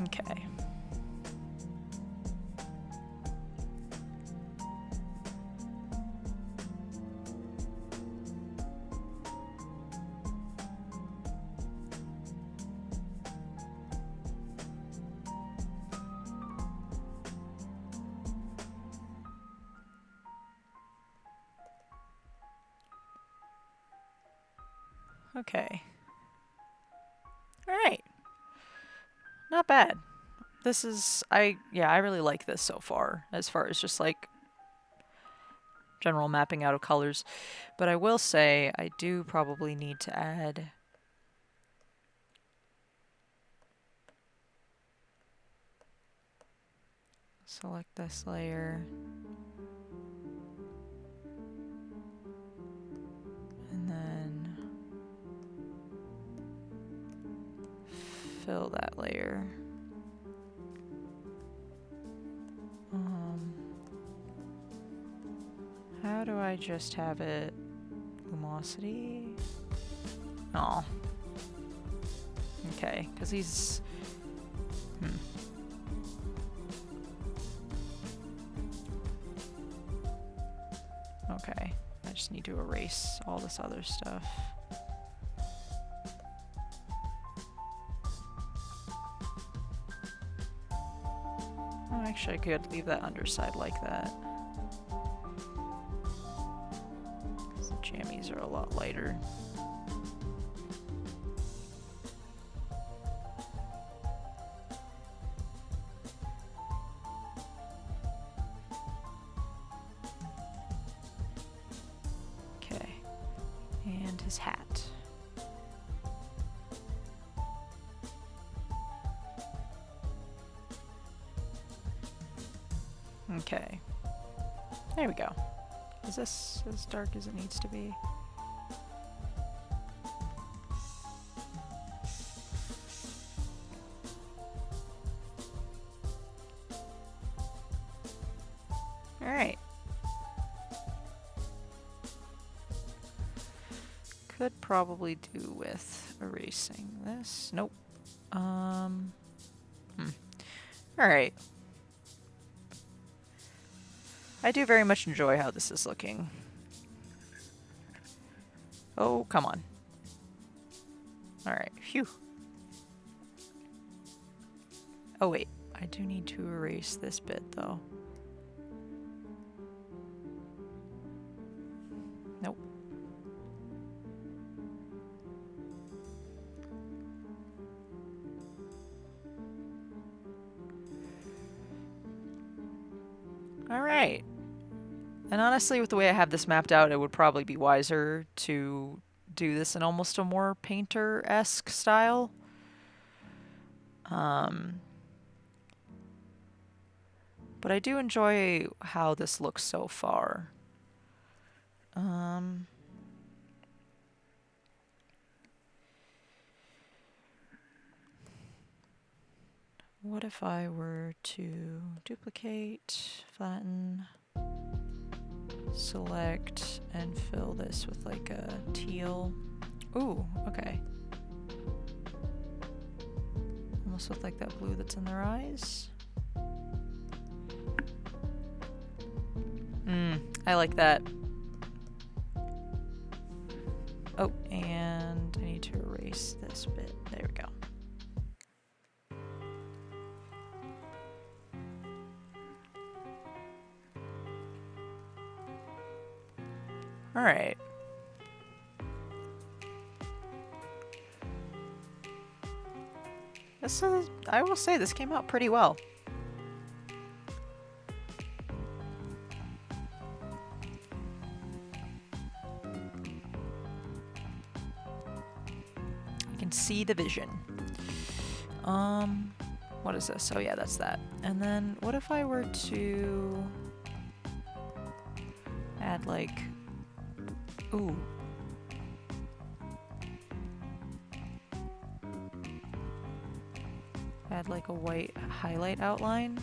Okay. Okay. Alright. Not bad. This is, I really like this so far as just like general mapping out of colors. But I will say I do probably need to add select this layer and then fill that layer. How do I just have it lumosity? Oh. Okay, because he's... Okay, I just need to erase all this other stuff. Oh, actually I could leave that underside like that. The jammies are a lot lighter. Okay, and his hat. There we go. Is this as dark as it needs to be? Alright. Could probably do with erasing this. Nope. Alright. I do very much enjoy how this is looking. Oh, come on. Alright, phew. Oh wait, I do need to erase this bit though. Nope. Alright. And honestly, with the way I have this mapped out, it would probably be wiser to do this in almost a more painter-esque style. But I do enjoy how this looks so far. What if I were to duplicate, flatten, select, and fill this with like a teal? Ooh, okay. Almost with like that blue that's in their eyes. I like that. Oh, and I need to erase this bit. There we go. All right. This is, I will say, this came out pretty well. I can see the vision. What is this? Oh yeah, that's that. And then what if I were to add like, ooh. Add like a white highlight outline.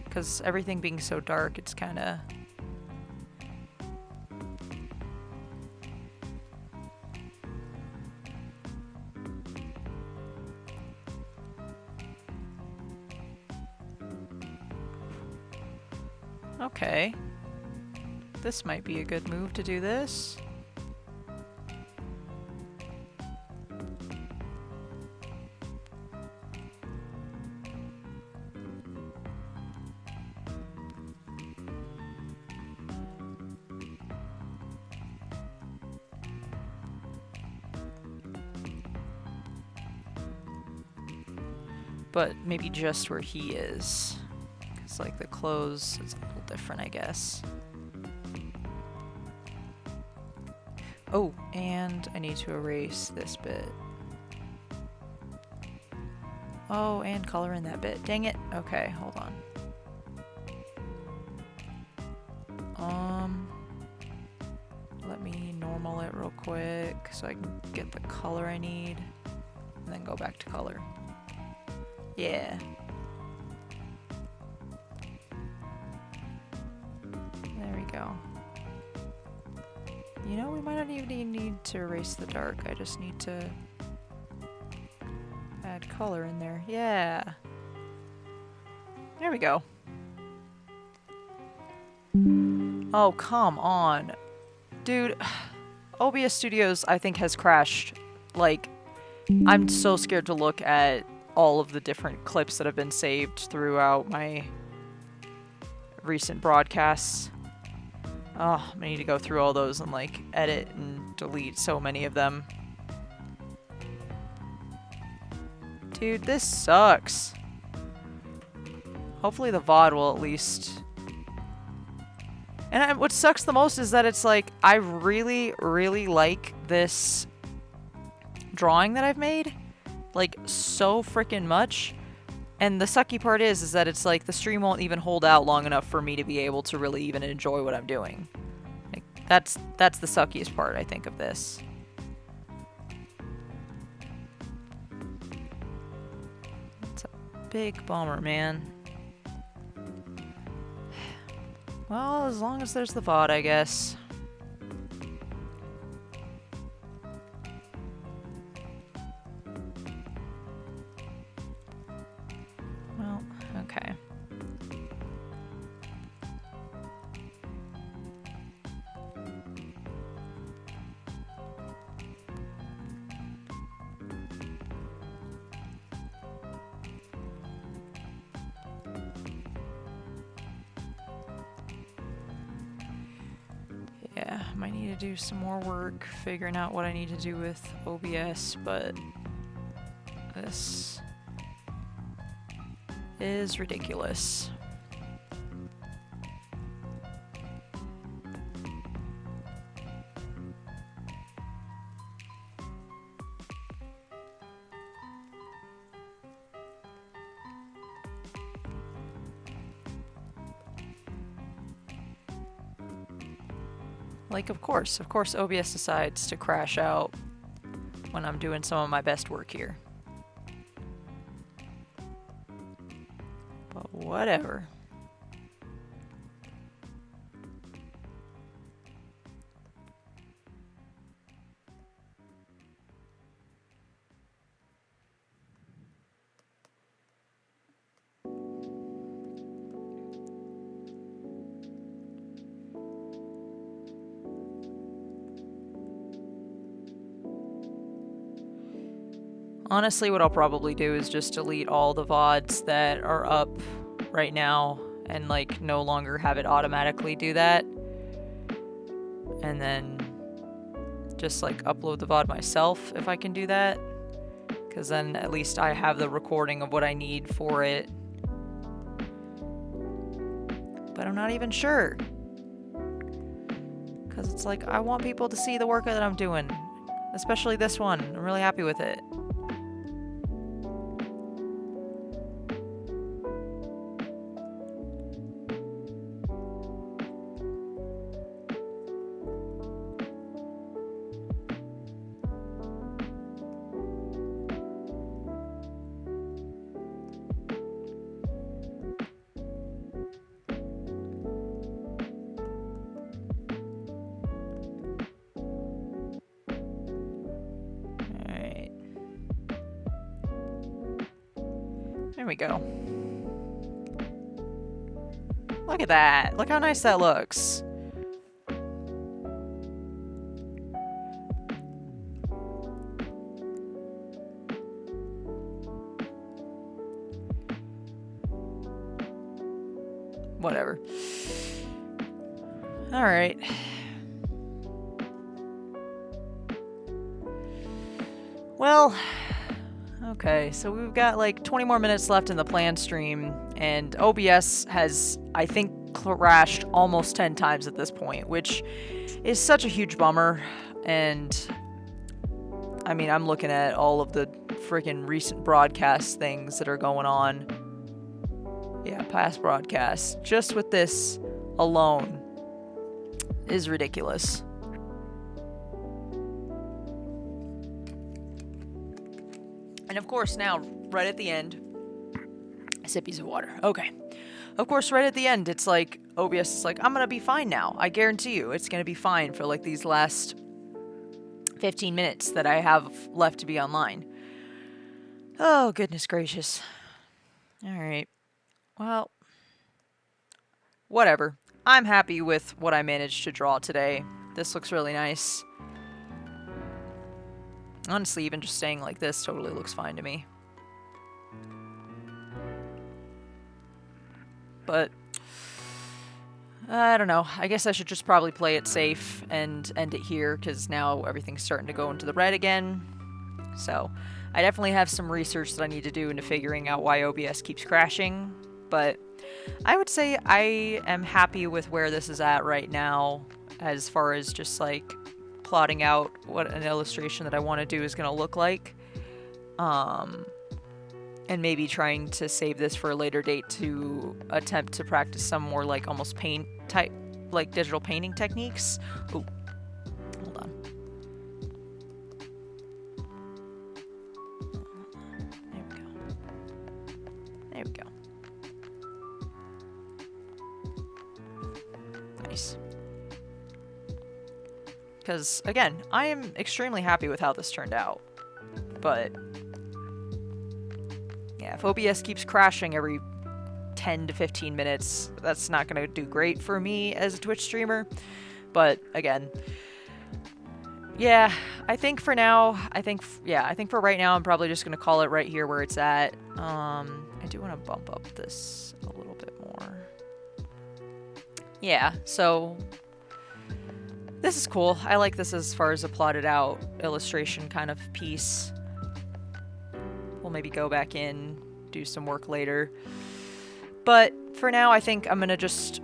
Because everything being so dark, it's kind of... Okay. This might be a good move to do this. But maybe just where he is. Because like the clothes, it's a little different, I guess. Oh, and I need to erase this bit. Oh, and color in that bit. Dang it. Okay, hold on. Let me normal it real quick so I can get the color I need. And then go back to color. Yeah. There we go. You know, we might not even need to erase the dark. I just need to add color in there. Yeah. There we go. Oh, come on. Dude, OBS Studios, I think, has crashed. Like, I'm so scared to look at all of the different clips that have been saved throughout my recent broadcasts. Oh, I need to go through all those and like edit and delete so many of them. Dude, this sucks. Hopefully the VOD will at least... And what sucks the most is that it's like, I really, really like this drawing that I've made. Like, so freaking much. And the sucky part is that it's like the stream won't even hold out long enough for me to be able to really even enjoy what I'm doing. Like, that's the suckiest part, I think, of this. It's a big bummer, man. Well, as long as there's the VOD, I guess. Well, okay. Yeah, might need to do some more work figuring out what I need to do with OBS, but this is ridiculous. Like, of course OBS decides to crash out when I'm doing some of my best work here. But whatever. Honestly, what I'll probably do is just delete all the VODs that are up right now and like no longer have it automatically do that. And then just like upload the VOD myself if I can do that. Because then at least I have the recording of what I need for it. But I'm not even sure. Because it's like, I want people to see the work that I'm doing. Especially this one. I'm really happy with it. There we go. Look at that. Look how nice that looks. Whatever. All right. Well, okay, so we've got like 20 more minutes left in the planned stream, and OBS has, I think, crashed almost 10 times at this point, which is such a huge bummer. And I mean, I'm looking at all of the freaking recent broadcast things that are going on. Yeah, past broadcasts. Just with this alone is ridiculous. And of course now, right at the end, sippies of water. Okay. Of course, right at the end, it's like, OBS is like, I'm gonna be fine now. I guarantee you, it's gonna be fine for like these last 15 minutes that I have left to be online. Oh, goodness gracious. Alright. Well, whatever. I'm happy with what I managed to draw today. This looks really nice. Honestly, even just staying like this totally looks fine to me. But I don't know. I guess I should just probably play it safe and end it here, because now everything's starting to go into the red again. So I definitely have some research that I need to do into figuring out why OBS keeps crashing. But I would say I am happy with where this is at right now, as far as just like plotting out what an illustration that I want to do is going to look like. and maybe trying to save this for a later date to attempt to practice some more like almost paint type, like digital painting techniques. Ooh, hold on. There we go. There we go. Nice. Because, again, I am extremely happy with how this turned out. But, yeah, if OBS keeps crashing every 10 to 15 minutes, that's not going to do great for me as a Twitch streamer. But, again, yeah, I think for now, I think for right now, I'm probably just going to call it right here where it's at. I do want to bump up this a little bit more. Yeah, so this is cool. I like this as far as a plotted out illustration kind of piece. We'll maybe go back in, do some work later. But for now, I think I'm going to just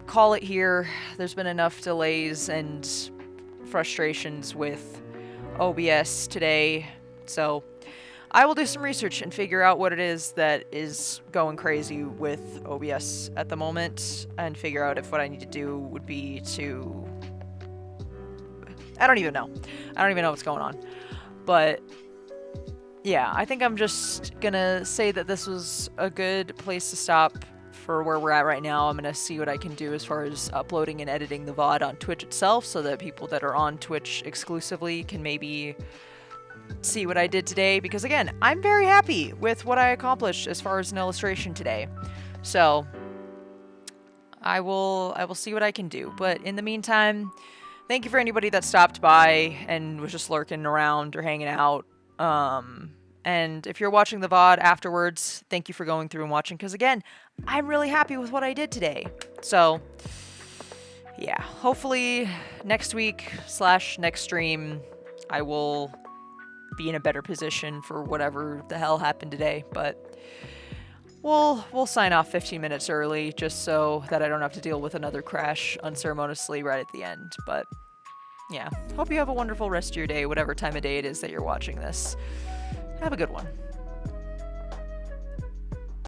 call it here. There's been enough delays and frustrations with OBS today. So I will do some research and figure out what it is that is going crazy with OBS at the moment, and figure out if what I need to do would be to... I don't even know. I don't even know what's going on. But yeah, I think I'm just gonna say that this was a good place to stop for where we're at right now. I'm gonna see what I can do as far as uploading and editing the VOD on Twitch itself, so that people that are on Twitch exclusively can maybe see what I did today, because again, I'm very happy with what I accomplished as far as an illustration today. So I will see what I can do. But in the meantime, thank you for anybody that stopped by and was just lurking around or hanging out. And if you're watching the VOD afterwards, thank you for going through and watching, because again, I'm really happy with what I did today. So yeah, hopefully next week / next stream, I will be in a better position for whatever the hell happened today. But we'll sign off 15 minutes early, just so that I don't have to deal with another crash unceremoniously right at the end. But yeah, hope you have a wonderful rest of your day, whatever time of day it is that you're watching this. Have a good one.